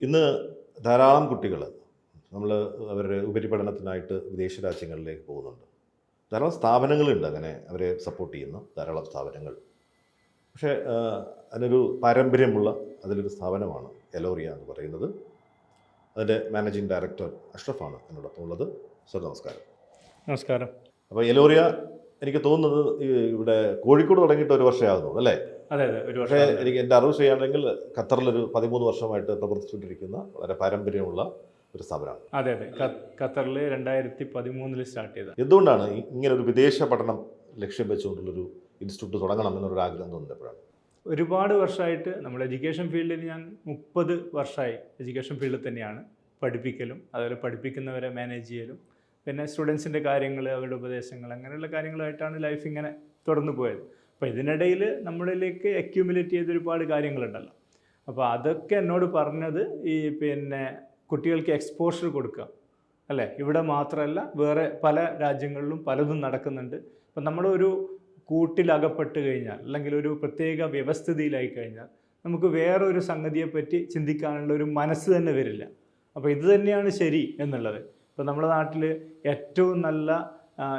ഇന്ന് ധാരാളം കുട്ടികൾ നമ്മൾ അവരുടെ ഉപരിപഠനത്തിനായിട്ട് വിദേശ രാജ്യങ്ങളിലേക്ക് പോകുന്നുണ്ട്. ധാരാളം സ്ഥാപനങ്ങളുണ്ട് അങ്ങനെ അവരെ സപ്പോർട്ട് ചെയ്യുന്ന ധാരാളം സ്ഥാപനങ്ങൾ. പക്ഷേ അതിനൊരു പാരമ്പര്യമുള്ള അതിലൊരു സ്ഥാപനമാണ് എലോറിയ എന്ന് പറയുന്നത്. അതിൻ്റെ മാനേജിംഗ് ഡയറക്ടർ അഷ്റഫാണ് എന്നോടൊപ്പം ഉള്ളത്. സർ, നമസ്കാരം. നമസ്കാരം. അപ്പോൾ എലോറിയ എനിക്ക് തോന്നുന്നത് ഇവിടെ കോഴിക്കോട് തുടങ്ങിയിട്ട് ഒരു വർഷമാകുന്നു അല്ലേ? അതെ അതെ, ഒരു പക്ഷേ വർഷം. എനിക്ക് എൻ്റെ അറിവ് ചെയ്യുകയാണെങ്കിൽ ഖത്തറിലൊരു 13 വർഷമായിട്ട് പ്രവർത്തിച്ചുകൊണ്ടിരിക്കുന്ന വളരെ പാരമ്പര്യമുള്ള ഒരു സ്ഥാപനമാണ്. അതെ അതെ, ഖത്തറിൽ 2013 സ്റ്റാർട്ട് ചെയ്ത. എന്തുകൊണ്ടാണ് ഇങ്ങനെ ഒരു വിദേശ പഠനം ലക്ഷ്യം വെച്ചുകൊണ്ടുള്ളൊരു ഇൻസ്റ്റിറ്റ്യൂട്ട് തുടങ്ങണം എന്നൊരു ആഗ്രഹം തോന്നുന്നപ്പോഴാണ്? ഒരുപാട് വർഷമായിട്ട് നമ്മൾ എഡ്യൂക്കേഷൻ ഫീൽഡിൽ ഞാൻ 30 വർഷമായി എഡ്യൂക്കേഷൻ ഫീൽഡിൽ തന്നെയാണ്. പഠിപ്പിക്കലും അതുപോലെ പഠിപ്പിക്കുന്നവരെ മാനേജ് ചെയ്യലും പിന്നെ സ്റ്റുഡൻസിൻ്റെ കാര്യങ്ങൾ, അവരുടെ ഉപദേശങ്ങൾ, അങ്ങനെയുള്ള കാര്യങ്ങളായിട്ടാണ് ലൈഫ് ഇങ്ങനെ തുടർന്നു പോയത്. അപ്പോൾ ഇതിനിടയിൽ നമ്മളിലേക്ക് അക്യൂമുലേറ്റ് ചെയ്ത ഒരുപാട് കാര്യങ്ങളുണ്ടല്ലോ. അപ്പോൾ അതൊക്കെ എന്നോട് പറഞ്ഞത് കുട്ടികൾക്ക് എക്സ്പോഷർ കൊടുക്കുക അല്ലേ. ഇവിടെ മാത്രമല്ല, വേറെ പല രാജ്യങ്ങളിലും പലതും നടക്കുന്നുണ്ട്. അപ്പം നമ്മളൊരു കൂട്ടിലകപ്പെട്ട് കഴിഞ്ഞാൽ അല്ലെങ്കിൽ ഒരു പ്രത്യേക വ്യവസ്ഥിതിയിലായി കഴിഞ്ഞാൽ നമുക്ക് വേറൊരു സംഗതിയെപ്പറ്റി ചിന്തിക്കാനുള്ള ഒരു മനസ്സ് തന്നെ വരില്ല. അപ്പോൾ ഇത് തന്നെയാണ് ശരി എന്നുള്ളത്. ഇപ്പോൾ നമ്മുടെ നാട്ടിൽ ഏറ്റവും നല്ല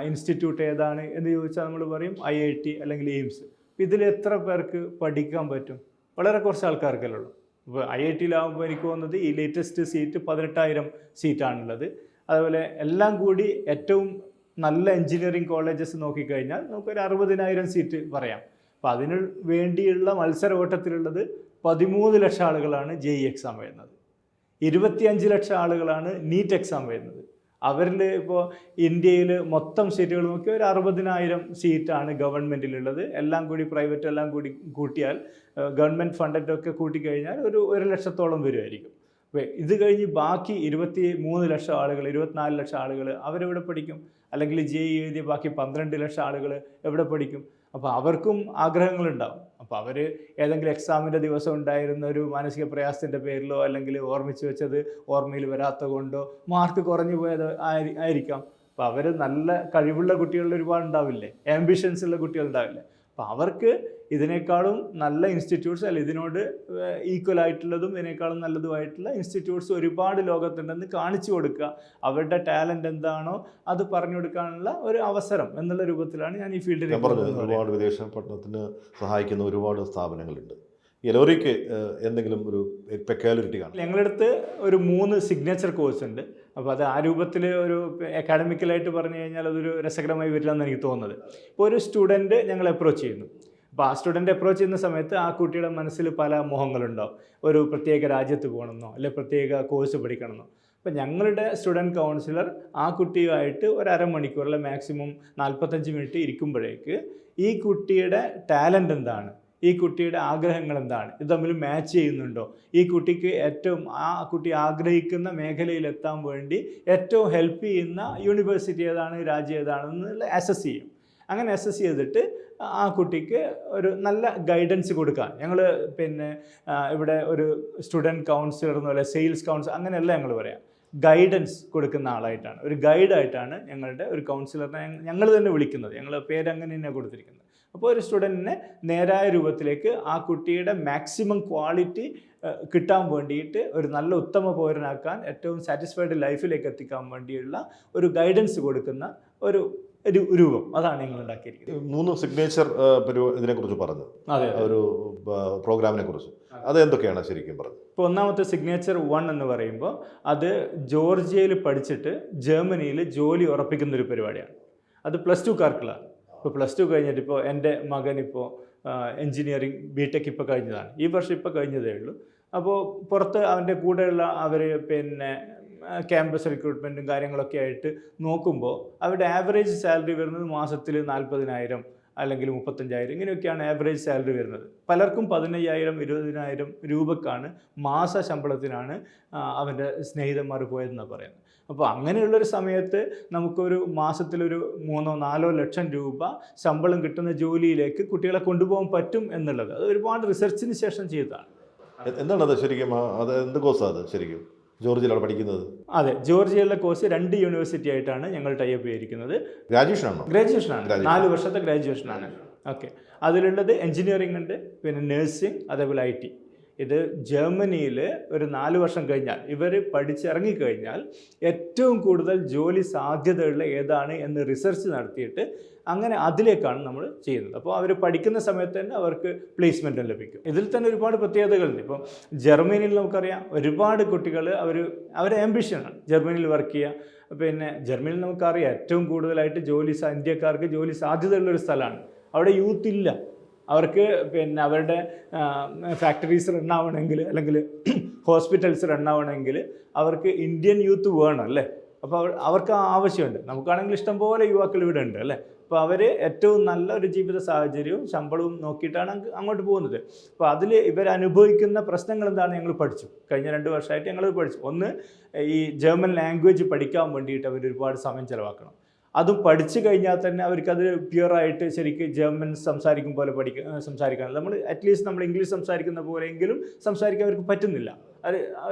ഇൻസ്റ്റിറ്റ്യൂട്ട് ഏതാണ് എന്ന് ചോദിച്ചാൽ നമ്മൾ പറയും IIT അല്ലെങ്കിൽ എയിംസ്. ഇതിൽ എത്ര പേർക്ക് പഠിക്കാൻ പറ്റും? വളരെ കുറച്ച് ആൾക്കാർക്കല്ലേ ഉള്ളൂ. ഇപ്പോൾ IIT-യിലാകുമ്പോൾ എനിക്ക് തോന്നുന്നത് ഈ ലേറ്റസ്റ്റ് സീറ്റ് 18,000 സീറ്റാണുള്ളത്. അതുപോലെ എല്ലാം കൂടി ഏറ്റവും നല്ല എൻജിനീയറിംഗ് കോളേജസ് നോക്കിക്കഴിഞ്ഞാൽ നമുക്കൊരു 60,000 സീറ്റ് പറയാം. അപ്പോൾ അതിന് വേണ്ടിയുള്ള മത്സര ഓട്ടത്തിലുള്ളത് 13 ലക്ഷം ആളുകളാണ് JEE എക്സാം വരുന്നത്, 25 ലക്ഷം ആളുകളാണ് നീറ്റ് എക്സാം വരുന്നത്. അവരിൽ ഇപ്പോൾ ഇന്ത്യയിൽ മൊത്തം സീറ്റുകൾ നോക്കിയാൽ ഒരു 60,000 സീറ്റാണ് ഗവൺമെൻറ്റിലുള്ളത്. എല്ലാം കൂടി പ്രൈവറ്റ് എല്ലാം കൂടി കൂട്ടിയാൽ ഗവൺമെൻറ് ഫണ്ടൊക്കെ കൂട്ടിക്കഴിഞ്ഞാൽ ഒരു 1 ലക്ഷത്തോളം വരുമായിരിക്കും. അപ്പോൾ ഇത് കഴിഞ്ഞ് ബാക്കി 23 ലക്ഷം ആളുകൾ, 24 ലക്ഷം ആളുകൾ അവരെവിടെ പഠിക്കും? അല്ലെങ്കിൽ JEE എഴുതിയ ബാക്കി 12 ലക്ഷം ആളുകൾ എവിടെ പഠിക്കും? അപ്പോൾ അവർക്കും ആഗ്രഹങ്ങളുണ്ടാവും. അപ്പോൾ അവർ ഏതെങ്കിലും എക്സാമിൻ്റെ ദിവസം ഉണ്ടായിരുന്ന ഒരു മാനസിക പ്രയാസത്തിൻ്റെ പേരിലോ അല്ലെങ്കിൽ ഓർമ്മിച്ച് വെച്ചത് ഓർമ്മയിൽ വരാത്ത കൊണ്ടോ മാർക്ക് കുറഞ്ഞു പോയത് ആയിരിക്കാം. അപ്പോൾ അവർ നല്ല കഴിവുള്ള കുട്ടികൾ ഒരുപാട് ഉണ്ടാവില്ലേ, ആംബിഷൻസ് ഉള്ള കുട്ടികൾ ഉണ്ടാവില്ലേ. അപ്പോൾ അവർക്ക് ഇതിനേക്കാളും നല്ല ഇൻസ്റ്റിറ്റ്യൂട്ട്സ്, അല്ല ഇതിനോട് ഈക്വൽ ആയിട്ടുള്ളതും ഇതിനേക്കാളും നല്ലതുമായിട്ടുള്ള ഇൻസ്റ്റിറ്റ്യൂട്ട്സ് ഒരുപാട് ലോകത്തുണ്ടെന്ന് കാണിച്ചു കൊടുക്കുക. അവരുടെ ടാലൻ്റ് എന്താണോ അത് പറഞ്ഞു കൊടുക്കാനുള്ള ഒരു അവസരം എന്നുള്ള രൂപത്തിലാണ് ഞാൻ ഈ ഫീൽഡിൽ ഒരുപാട് വിദേശ പഠനത്തിന് സഹായിക്കുന്ന ഒരുപാട് സ്ഥാപനങ്ങളുണ്ട്. എലോറിയയ്ക്ക് എന്തെങ്കിലും ഒരു പെക്യുലാരിറ്റി കാണും? ഞങ്ങളുടെ അടുത്ത് ഒരു 3 സിഗ്നേച്ചർ കോഴ്സ് ഉണ്ട്. അപ്പോൾ അത് ആ രൂപത്തിൽ ഒരു അക്കാഡമിക്കലായിട്ട് പറഞ്ഞു കഴിഞ്ഞാൽ അതൊരു രസകരമായി വരില്ല എന്ന് എനിക്ക് തോന്നുന്നത്. ഇപ്പോൾ ഒരു സ്റ്റുഡൻറ്റ് ഞങ്ങളെ അപ്രോച്ച് ചെയ്യുന്നു. അപ്പോൾ ആ സ്റ്റുഡൻറ്റ് അപ്രോച്ച് ചെയ്യുന്ന സമയത്ത് ആ കുട്ടിയുടെ മനസ്സിൽ പല മോഹങ്ങളുണ്ടാവും. ഒരു പ്രത്യേക രാജ്യത്ത് പോകണമെന്നോ അല്ലെങ്കിൽ പ്രത്യേക കോഴ്സ് പഠിക്കണമെന്നോ. അപ്പോൾ ഞങ്ങളുടെ സ്റ്റുഡൻറ്റ് കൗൺസിലർ ആ കുട്ടിയുമായിട്ട് ഒരു അരമണിക്കൂർ അല്ലെങ്കിൽ മാക്സിമം 45 മിനിറ്റ് ഇരിക്കുമ്പോഴേക്ക് ഈ കുട്ടിയുടെ ടാലൻ്റ് എന്താണ്, ഈ കുട്ടിയുടെ ആഗ്രഹങ്ങൾ എന്താണ്, ഇത് തമ്മിൽ മാച്ച് ചെയ്യുന്നുണ്ടോ, ഈ കുട്ടിക്ക് ഏറ്റവും ആ കുട്ടി ആഗ്രഹിക്കുന്ന മേഖലയിലെത്താൻ വേണ്ടി ഏറ്റവും ഹെൽപ്പ് ചെയ്യുന്ന യൂണിവേഴ്സിറ്റി ഏതാണ്, രാജ്യം ഏതാണെന്നുള്ള അസസ് ചെയ്യും. അങ്ങനെ അസസ് ചെയ്തിട്ട് ആ കുട്ടിക്ക് ഒരു നല്ല ഗൈഡൻസ് കൊടുക്കാൻ ഞങ്ങൾ ഇവിടെ ഒരു സ്റ്റുഡൻറ്റ് കൗൺസിലർ എന്നല്ല, സെയിൽസ് കൗൺസിലർ അങ്ങനെയല്ല ഞങ്ങൾ പറയാം, ഗൈഡൻസ് കൊടുക്കുന്ന ആളായിട്ടാണ്, ഒരു ഗൈഡായിട്ടാണ് ഞങ്ങളുടെ ഒരു കൗൺസിലറിനെ ഞങ്ങൾ തന്നെ വിളിക്കുന്നത്. ഞങ്ങൾ പേരങ്ങനെ തന്നെയാണ് കൊടുത്തിരിക്കുന്നത്. അപ്പോൾ ഒരു സ്റ്റുഡൻറ്റിനെ നേരായ രൂപത്തിലേക്ക് ആ കുട്ടിയുടെ മാക്സിമം ക്വാളിറ്റി കിട്ടാൻ വേണ്ടിയിട്ട് ഒരു നല്ല ഉത്തമ പൗരനാക്കാൻ, ഏറ്റവും സാറ്റിസ്ഫൈഡ് ലൈഫിലേക്ക് എത്തിക്കാൻ വേണ്ടിയുള്ള ഒരു ഗൈഡൻസ് കൊടുക്കുന്ന ഒരു രൂപം, അതാണ് ഞങ്ങൾ ഉണ്ടാക്കിയിരിക്കുന്നത്. 3 സിഗ്നേച്ചർ ഇതിനെക്കുറിച്ച് പറഞ്ഞു, അതെ, ഒരു പ്രോഗ്രാമിനെ കുറിച്ച്. അത് എന്തൊക്കെയാണ് ശരിക്കും പറഞ്ഞത്? ഇപ്പോൾ ഒന്നാമത്തെ സിഗ്നേച്ചർ 1 എന്ന് പറയുമ്പോൾ അത് ജോർജിയയിൽ പഠിച്ചിട്ട് ജർമ്മനിയിൽ ജോലി ഉറപ്പിക്കുന്നൊരു പരിപാടിയാണ്. അത് +2 കാർക്കുള്ളതാണ്. ഇപ്പോൾ +2 കഴിഞ്ഞിട്ട് ഇപ്പോൾ എൻ്റെ മകനിപ്പോൾ എൻജിനീയറിംഗ് BTech ഇപ്പോൾ കഴിഞ്ഞതാണ്, ഈ വർഷം ഇപ്പോൾ കഴിഞ്ഞതേ ഉള്ളൂ. അപ്പോൾ പുറത്ത് അവൻ്റെ കൂടെയുള്ള അവർ ക്യാമ്പസ് റിക്രൂട്ട്മെൻറ്റും കാര്യങ്ങളൊക്കെ ആയിട്ട് നോക്കുമ്പോൾ അവരുടെ ആവറേജ് സാലറി വരുന്നത് മാസത്തിൽ 40,000 അല്ലെങ്കിൽ 35,000 ഇങ്ങനെയൊക്കെയാണ് ആവറേജ് സാലറി വരുന്നത്. പലർക്കും 15,000 20,000 രൂപക്കാണ് മാസ ശമ്പളത്തിനാണ് അവൻ്റെ സ്നേഹിതന്മാർ പോയതെന്നാണ് പറയുന്നത്. അപ്പോൾ അങ്ങനെയുള്ളൊരു സമയത്ത് നമുക്കൊരു മാസത്തിലൊരു 3-4 ലക്ഷം രൂപ ശമ്പളം കിട്ടുന്ന ജോലിയിലേക്ക് കുട്ടികളെ കൊണ്ടുപോകാൻ പറ്റും എന്നുള്ളത് അത് ഒരുപാട് റിസർച്ചിന് ശേഷം ചെയ്തതാണ്. എന്താണത് ശരിക്കും? അത് എന്ത് കോഴ്സാണ് അത് ശരിക്കും ജോർജിയയിലാണ് പഠിക്കുന്നത്? അതെ, ജോർജിയയിലെ കോഴ്സ് 2 യൂണിവേഴ്സിറ്റി ആയിട്ടാണ് ഞങ്ങൾ ടൈപ്പ് ചെയ്തിരിക്കുന്നത്. ഗ്രാജുവേഷനാണ്? 4 വർഷത്തെ ഗ്രാജുവേഷനാണ്. ഓക്കെ, അതിലുള്ളത് എൻജിനീയറിംഗ് ഉണ്ട്, പിന്നെ നഴ്സിംഗ്, അതേപോലെ IT. ഇത് ജർമ്മനിയിൽ ഒരു 4 വർഷം കഴിഞ്ഞാൽ ഇവർ പഠിച്ചിറങ്ങിക്കഴിഞ്ഞാൽ ഏറ്റവും കൂടുതൽ ജോലി സാധ്യതയുള്ള ഏതാണ് എന്ന് റിസർച്ച് നടത്തിയിട്ട് അങ്ങനെ അതിലേക്കാണ് നമ്മൾ ചെയ്യുന്നത്. അപ്പോൾ അവർ പഠിക്കുന്ന സമയത്ത് തന്നെ അവർക്ക് പ്ലേസ്മെൻറ്റും ലഭിക്കും. ഇതിൽ തന്നെ ഒരുപാട് പ്രത്യേകതകളുണ്ട്. ഇപ്പം ജർമ്മനിയിൽ നമുക്കറിയാം ഒരുപാട് കുട്ടികൾ അവരുടെ ആംബിഷനാണ് ജർമ്മനിയിൽ വർക്ക് ചെയ്യുക. പിന്നെ ജർമ്മനിയിൽ നമുക്കറിയാം ഏറ്റവും കൂടുതലായിട്ട് ഇന്ത്യക്കാർക്ക് ജോലി സാധ്യതയുള്ളൊരു സ്ഥലമാണ്. അവിടെ യൂത്ത് ഇല്ല. അവർക്ക് പിന്നെ അവരുടെ ഫാക്ടറീസ് റൺ ആവണമെങ്കിൽ അല്ലെങ്കിൽ ഹോസ്പിറ്റൽസ് റൺ ആവണമെങ്കിൽ അവർക്ക് ഇന്ത്യൻ യൂത്ത് വേണം അല്ലേ. അപ്പോൾ അവർക്ക് ആവശ്യമുണ്ട്. നമുക്കാണെങ്കിൽ ഇഷ്ടംപോലെ യുവാക്കൾ ഇവിടെ ഉണ്ട് അല്ലേ. അപ്പോൾ അവർ ഏറ്റവും നല്ല ഒരു ജീവിത സാഹചര്യവും ശമ്പളവും നോക്കിയിട്ടാണ് അങ്ങോട്ട് പോകുന്നത്. അപ്പോൾ അതിൽ ഇവരനുഭവിക്കുന്ന പ്രശ്നങ്ങൾ എന്താണ് ഞങ്ങൾ പഠിച്ചു. കഴിഞ്ഞ 2 വർഷമായിട്ട് ഞങ്ങൾ പഠിച്ചു. ഒന്ന്, ഈ ജർമ്മൻ ലാംഗ്വേജ് പഠിക്കാൻ വേണ്ടിയിട്ട് അവർ ഒരുപാട് സമയം ചിലവാക്കണം. അതും പഠിച്ചു കഴിഞ്ഞാൽ തന്നെ അവർക്കത് പ്യുവറായിട്ട് ശരിക്കും ജർമ്മൻ സംസാരിക്കും പോലെ സംസാരിക്കാനില്ല. നമ്മൾ അറ്റ്ലീസ്റ്റ് നമ്മൾ ഇംഗ്ലീഷ് സംസാരിക്കുന്ന പോലെയെങ്കിലും സംസാരിക്കാൻ അവർക്ക് പറ്റുന്നില്ല.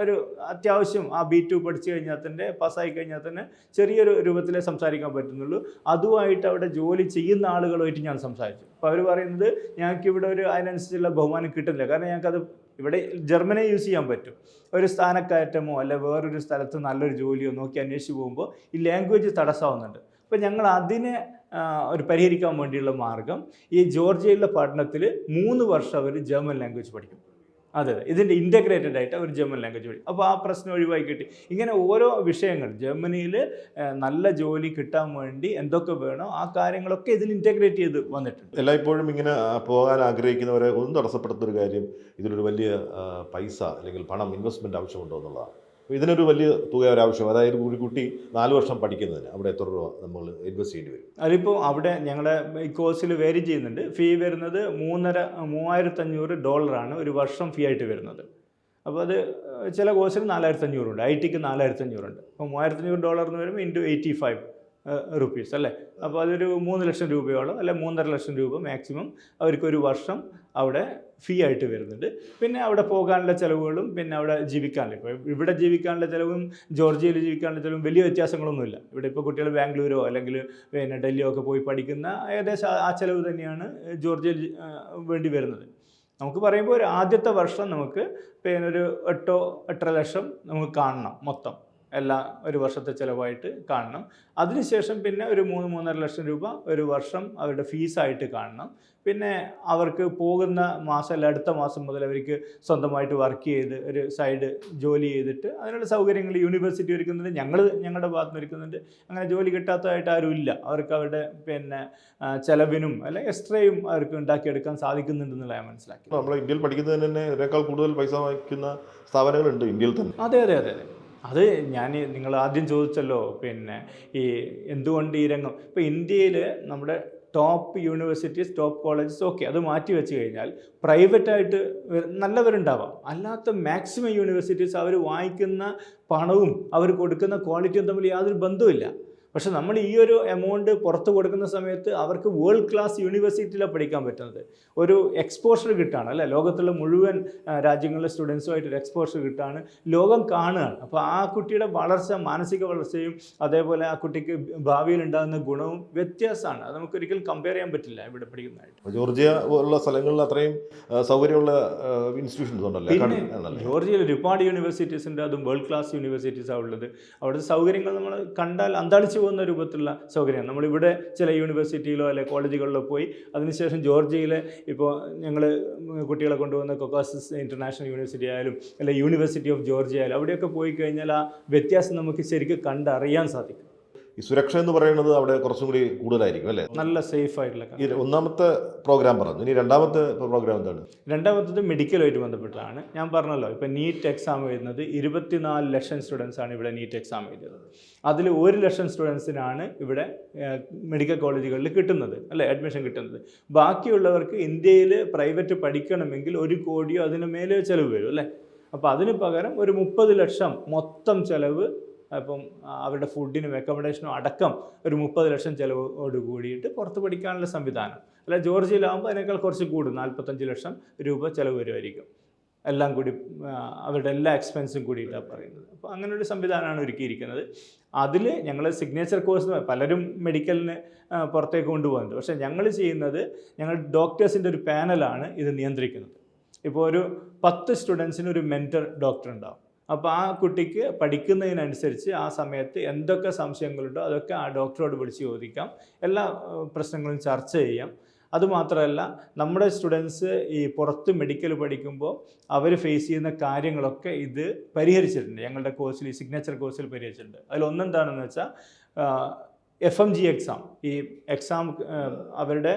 ഒരു അത്യാവശ്യം ആ B2 പഠിച്ചു കഴിഞ്ഞാൽ തന്നെ പാസ്സായി കഴിഞ്ഞാൽ തന്നെ ചെറിയൊരു രൂപത്തിലേ സംസാരിക്കാൻ പറ്റുന്നുള്ളൂ. അതുമായിട്ട് അവിടെ ജോലി ചെയ്യുന്ന ആളുകളുമായിട്ട് ഞാൻ സംസാരിച്ചു. അപ്പോൾ അവർ പറയുന്നത് ഞങ്ങൾക്കിവിടെ അതിനനുസരിച്ചുള്ള ബഹുമാനം കിട്ടുന്നില്ല. കാരണം ഞങ്ങൾക്കത് ഇവിടെ ജർമ്മനെ യൂസ് ചെയ്യാൻ പറ്റും. ഒരു സ്ഥാനക്കയറ്റമോ അല്ലെ വേറൊരു സ്ഥലത്ത് നല്ലൊരു ജോലിയോ നോക്കി അന്വേഷിച്ച് പോകുമ്പോൾ ഈ ലാംഗ്വേജ് തടസ്സമാവുന്നുണ്ട്. അപ്പോൾ ഞങ്ങൾ അതിനെ ഒരു പരിഹരിക്കാൻ വേണ്ടിയുള്ള മാർഗം ഈ ജോർജിയയിലെ പഠനത്തിൽ 3 വർഷം അവർ ജർമ്മൻ ലാംഗ്വേജ് പഠിക്കും. അതെ, ഇതിൻ്റെ ഇൻ്റഗ്രേറ്റഡ് ആയിട്ട് അവർ ജർമ്മൻ ലാംഗ്വേജ് പഠിക്കും. അപ്പോൾ ആ പ്രശ്നം ഒഴിവായി കിട്ടി. ഇങ്ങനെ ഓരോ വിഷയങ്ങൾ ജർമ്മനിയിൽ നല്ല ജോലി കിട്ടാൻ വേണ്ടി എന്തൊക്കെ വേണോ ആ കാര്യങ്ങളൊക്കെ ഇതിൽ ഇൻ്റഗ്രേറ്റ് ചെയ്ത് വന്നിട്ടുണ്ട്. എല്ലായ്പ്പോഴും ഇങ്ങനെ പോകാൻ ആഗ്രഹിക്കുന്നവരെ ഒന്നും തടസ്സപ്പെടുത്തൊരു കാര്യം ഇതിലൊരു വലിയ പൈസ അല്ലെങ്കിൽ പണം ഇൻവെസ്റ്റ്മെൻറ്റ് ആവശ്യമുണ്ടോ എന്നുള്ളതാണ്. ഇതിനൊരു വലിയ തുക ഒരാവശ്യം. അതായത് ഒരു കുട്ടി 4 വർഷം പഠിക്കുന്നതിന് അവിടെ എത്ര രൂപ നമ്മൾ ഇൻവെസ്റ്റ് ചെയ്യേണ്ടി വരും? അതിപ്പോൾ അവിടെ ഞങ്ങളുടെ ഈ കോഴ്സിൽ വേരി ചെയ്യുന്നുണ്ട്. ഫീ വരുന്നത് $3,500 ഒരു വർഷം ഫീ ആയിട്ട് വരുന്നത്. അപ്പോൾ അത് ചില കോഴ്സിൽ 4,500 ഉണ്ട്. IT ക്ക് 4,500 ഉണ്ട്. അപ്പോൾ $3,500 എന്ന് വരുമ്പോൾ ഇൻറ്റു 85 റുപ്പീസ് അല്ലേ. അപ്പോൾ അതൊരു 3 ലക്ഷം രൂപയോളം അല്ലെ 3.5 ലക്ഷം രൂപ മാക്സിമം അവർക്കൊരു വർഷം അവിടെ ഫീ ആയിട്ട് വരുന്നുണ്ട്. പിന്നെ അവിടെ പോകാനുള്ള ചിലവുകളും പിന്നെ അവിടെ ജീവിക്കാനുള്ള, ഇപ്പോൾ ഇവിടെ ജീവിക്കാനുള്ള ചിലവും ജോർജിയയിൽ ജീവിക്കാനുള്ള ചിലവും വലിയ വ്യത്യാസങ്ങളൊന്നുമില്ല. ഇവിടെ ഇപ്പോൾ കുട്ടികൾ ബാംഗ്ലൂരോ അല്ലെങ്കിൽ പിന്നെ ഡൽഹിയോ ഒക്കെ പോയി പഠിക്കുന്ന ഏകദേശം ആ ചിലവ് തന്നെയാണ് ജോർജിയയിൽ വേണ്ടി വരുന്നത്. നമുക്ക് പറയുമ്പോൾ ഒരു ആദ്യത്തെ വർഷം നമുക്ക് പിന്നെ ഒരു 8-8.5 ലക്ഷം നമുക്ക് കാണണം മൊത്തം എല്ലാം ഒരു വർഷത്തെ ചിലവായിട്ട് കാണണം. അതിനുശേഷം പിന്നെ ഒരു 3-3.5 ലക്ഷം രൂപ ഒരു വർഷം അവരുടെ ഫീസായിട്ട് കാണണം. പിന്നെ അവർക്ക് പോകുന്ന മാസം അല്ല അടുത്ത മാസം മുതൽ അവർക്ക് സ്വന്തമായിട്ട് വർക്ക് ചെയ്ത് ഒരു സൈഡ് ജോലി ചെയ്തിട്ട് അതിനുള്ള സൗകര്യങ്ങൾ യൂണിവേഴ്സിറ്റി ഒരുക്കുന്നുണ്ട്, ഞങ്ങളുടെ ഭാഗത്ത് നിന്ന് ഒരുക്കുന്നുണ്ട്. അങ്ങനെ ജോലി കിട്ടാത്തതായിട്ട് ആരും ഇല്ല. അവർക്ക് അവരുടെ പിന്നെ ചിലവിനും അല്ലെ എക്സ്ട്രയും അവർക്ക് ഉണ്ടാക്കിയെടുക്കാൻ സാധിക്കുന്നുണ്ടെന്നുള്ള ഞാൻ മനസ്സിലാക്കി. നമ്മൾ ഇന്ത്യയിൽ പഠിക്കുന്നതിന് തന്നെ ഇതിനേക്കാൾ കൂടുതൽ പൈസ വാങ്ങിക്കുന്ന സ്ഥാപനങ്ങളുണ്ട് ഇന്ത്യയിൽ തന്നെ. അതെ. അത് നിങ്ങൾ ആദ്യം ചോദിച്ചല്ലോ, പിന്നെ ഈ എന്തുകൊണ്ട് ഈ രംഗം ഇപ്പോൾ ഇന്ത്യയിൽ നമ്മുടെ top universities top colleges okay അത് മാറ്റി വെച്ച് കഴിഞ്ഞാൽ പ്രൈവറ്റായിട്ട് നല്ലവരുണ്ടാവാം. അല്ലാത്ത മാക്സിമം യൂണിവേഴ്സിറ്റീസ് അവർ വാങ്ങിക്കുന്ന പണവും അവർ കൊടുക്കുന്ന ക്വാളിറ്റിയും തമ്മിൽ യാതൊരു ബന്ധവുമില്ല. പക്ഷെ നമ്മൾ ഈ ഒരു എമൗണ്ട് പുറത്ത് കൊടുക്കുന്ന സമയത്ത് അവർക്ക് വേൾഡ് ക്ലാസ് യൂണിവേഴ്സിറ്റിയിലാണ് പഠിക്കാൻ പറ്റുന്നത്. ഒരു എക്സ്പോഷർ കിട്ടുകയാണ് അല്ലേ, ലോകത്തുള്ള മുഴുവൻ രാജ്യങ്ങളിലെ സ്റ്റുഡൻസുമായിട്ടൊരു എക്സ്പോഷർ കിട്ടുകയാണ്, ലോകം കാണുകയാണ്. അപ്പോൾ ആ കുട്ടിയുടെ വളർച്ച, മാനസിക വളർച്ചയും അതേപോലെ ആ കുട്ടിക്ക് ഭാവിയിൽ ഉണ്ടാകുന്ന ഗുണവും വ്യത്യാസമാണ്. അത് നമുക്കൊരിക്കലും കമ്പയർ ചെയ്യാൻ പറ്റില്ല ഇവിടെ പഠിക്കുന്നതായിട്ട്. ജോർജിയ പോലുള്ള സ്ഥലങ്ങളിൽ അത്രയും സൗകര്യമുള്ള ഇൻസ്റ്റിറ്റ്യൂഷൻസ് ഉണ്ടല്ലോ. ജോർജിയയിൽ ഒരുപാട് യൂണിവേഴ്സിറ്റീസ് ഉണ്ട്, അതും വേൾഡ് ക്ലാസ് യൂണിവേഴ്സിറ്റീസാണ് ഉള്ളത്. അവിടുത്തെ സൗകര്യങ്ങൾ നമ്മൾ കണ്ടാൽ അന്താളിച്ച് പോകുന്ന രൂപത്തിലുള്ള സൗകര്യമാണ്. നമ്മളിവിടെ ചില യൂണിവേഴ്സിറ്റിയിലോ അല്ലെ കോളേജുകളിലോ പോയി അതിനുശേഷം ജോർജിയയിലെ ഇപ്പോൾ ഞങ്ങൾ കുട്ടികളെ കൊണ്ടുവന്ന കൊക്കാസസ് ഇൻ്റർനാഷണൽ യൂണിവേഴ്സിറ്റി ആയാലും അല്ലെ യൂണിവേഴ്സിറ്റി ഓഫ് ജോർജിയ ആയാലും അവിടെയൊക്കെ പോയി കഴിഞ്ഞാൽ ആ വ്യത്യാസം നമുക്ക് ശരിക്കും കണ്ടറിയാൻ സാധിക്കും. ഈ സുരക്ഷ എന്ന് പറയുന്നത് അവിടെ കുറച്ചും കൂടി കൂടുതലായിരിക്കും അല്ലേ? നല്ല സേഫ് ആയിട്ടുള്ള. ഈ ഒന്നാമത്തെ പ്രോഗ്രാം പറഞ്ഞു, ഇനി രണ്ടാമത്തെ പ്രോഗ്രാം എന്താണ്? രണ്ടാമത്തത് മെഡിക്കലുമായിട്ട് ബന്ധപ്പെട്ടാണ്. ഞാൻ പറഞ്ഞല്ലോ ഇപ്പോൾ നീറ്റ് എക്സാം എഴുതുന്നത് 24 ലക്ഷം സ്റ്റുഡൻസാണ് ഇവിടെ നീറ്റ് എക്സാം എഴുതുന്നത്. അതിൽ 1 ലക്ഷം സ്റ്റുഡൻസിനാണ് ഇവിടെ മെഡിക്കൽ കോളേജുകളിൽ കിട്ടുന്നത് അല്ലേ, അഡ്മിഷൻ കിട്ടുന്നത്. ബാക്കിയുള്ളവർക്ക് ഇന്ത്യയിൽ പ്രൈവറ്റ് പഠിക്കണമെങ്കിൽ 1 കോടിയോ അതിന് മേലെ ചിലവ് വരും അല്ലേ. അപ്പോൾ അതിന് പകരം ഒരു 30 ലക്ഷം മൊത്തം ചിലവ്, അപ്പം അവരുടെ ഫുഡിനും അക്കോമഡേഷനും അടക്കം ഒരു 30 ലക്ഷം ചിലവോട് കൂടിയിട്ട് പുറത്ത് പഠിക്കാനുള്ള സംവിധാനം. അല്ല ജോർജിയയിലാകുമ്പോൾ അതിനേക്കാൾ കുറച്ച് കൂടും, 45 ലക്ഷം രൂപ ചിലവ് വരുമായിരിക്കും. എല്ലാം കൂടി അവരുടെ എല്ലാ എക്സ്പെൻസും കൂടിയിട്ടാണ് പറയുന്നത്. അപ്പോൾ അങ്ങനൊരു സംവിധാനമാണ് ഒരുക്കിയിരിക്കുന്നത്. അതിൽ ഞങ്ങൾ സിഗ്നേച്ചർ കോഴ്സ് പലരും മെഡിക്കലിന് പുറത്തേക്ക് കൊണ്ടുപോകുന്നുണ്ട്. പക്ഷേ ഞങ്ങൾ ചെയ്യുന്നത് ഞങ്ങൾ ഡോക്ടേഴ്സിൻ്റെ ഒരു പാനലാണ് ഇത് നിയന്ത്രിക്കുന്നത്. ഇപ്പോൾ ഒരു 10 സ്റ്റുഡൻസിന് ഒരു മെൻറ്റർ ഡോക്ടർ ഉണ്ടാവും. അപ്പോൾ ആ കുട്ടിക്ക് പഠിക്കുന്നതിനനുസരിച്ച് ആ സമയത്ത് എന്തൊക്കെ സംശയങ്ങളുണ്ടോ അതൊക്കെ ആ ഡോക്ടറോട് വിളിച്ച് ചോദിക്കാം, എല്ലാ പ്രശ്നങ്ങളും ചർച്ച ചെയ്യാം. അതുമാത്രമല്ല, നമ്മുടെ സ്റ്റുഡൻസ് ഈ പുറത്ത് മെഡിക്കൽ പഠിക്കുമ്പോൾ അവർ ഫേസ് ചെയ്യുന്ന കാര്യങ്ങളൊക്കെ ഇത് പരിഹരിച്ചിട്ടുണ്ട്. ഞങ്ങളുടെ കോഴ്സിൽ, ഈ സിഗ്നേച്ചർ കോഴ്സിൽ പരിഹരിച്ചിട്ടുണ്ട്. അതിലൊന്നെന്താണെന്ന് വെച്ചാൽ FMG എക്സാം. ഈ എക്സാം അവരുടെ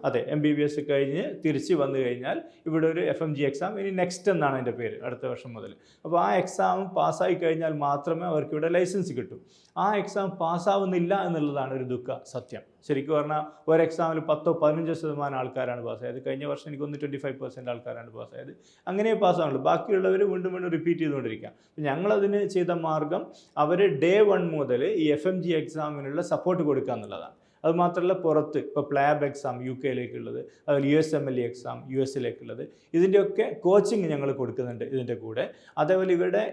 അതെ MBBS കഴിഞ്ഞ് തിരിച്ച് വന്നു കഴിഞ്ഞാൽ ഇവിടെ ഒരു FMG എക്സാം, ഇനി നെക്സ്റ്റ് എന്നാണ് അതിൻ്റെ പേര്, അടുത്ത വർഷം മുതൽ. അപ്പോൾ ആ എക്സാം പാസ്സായി കഴിഞ്ഞാൽ മാത്രമേ അവർക്ക് ഇവിടെ ലൈസൻസ് കിട്ടൂ. ആ എക്സാം പാസ്സാവുന്നില്ല എന്നുള്ളതാണ് ഒരു ദുഃഖ സത്യം. ശരിക്കും പറഞ്ഞാൽ ഒരു എക്സാമിൽ 10-15% ആൾക്കാരാണ് പാസ്സായത്. കഴിഞ്ഞ വർഷം എനിക്കൊന്ന് 25% ആൾക്കാരാണ് പാസ്സായത്. അങ്ങനെ പാസ്സാവുള്ളൂ. ബാക്കിയുള്ളവർ വീണ്ടും വീണ്ടും റിപ്പീറ്റ് ചെയ്തുകൊണ്ടിരിക്കുക. ഞങ്ങളതിന് ചെയ്ത മാർഗം അവർ ഡേ 1 മുതൽ ഈ FMG എക്സാമിനുള്ള സപ്പോർട്ട് കൊടുക്കുക എന്നുള്ളതാണ്. അതുമാത്രമല്ല, പുറത്ത് ഇപ്പോൾ പ്ലാബ് എക്സാം UK-ലേക്കുള്ളത്, അതുപോലെ USMLE എക്സാം US-ലേക്കുള്ളത്, ഇതിൻ്റെയൊക്കെ കോച്ചിങ് ഞങ്ങൾ കൊടുക്കുന്നുണ്ട് ഇതിൻ്റെ കൂടെ. അതേപോലെ ഇവരുടെ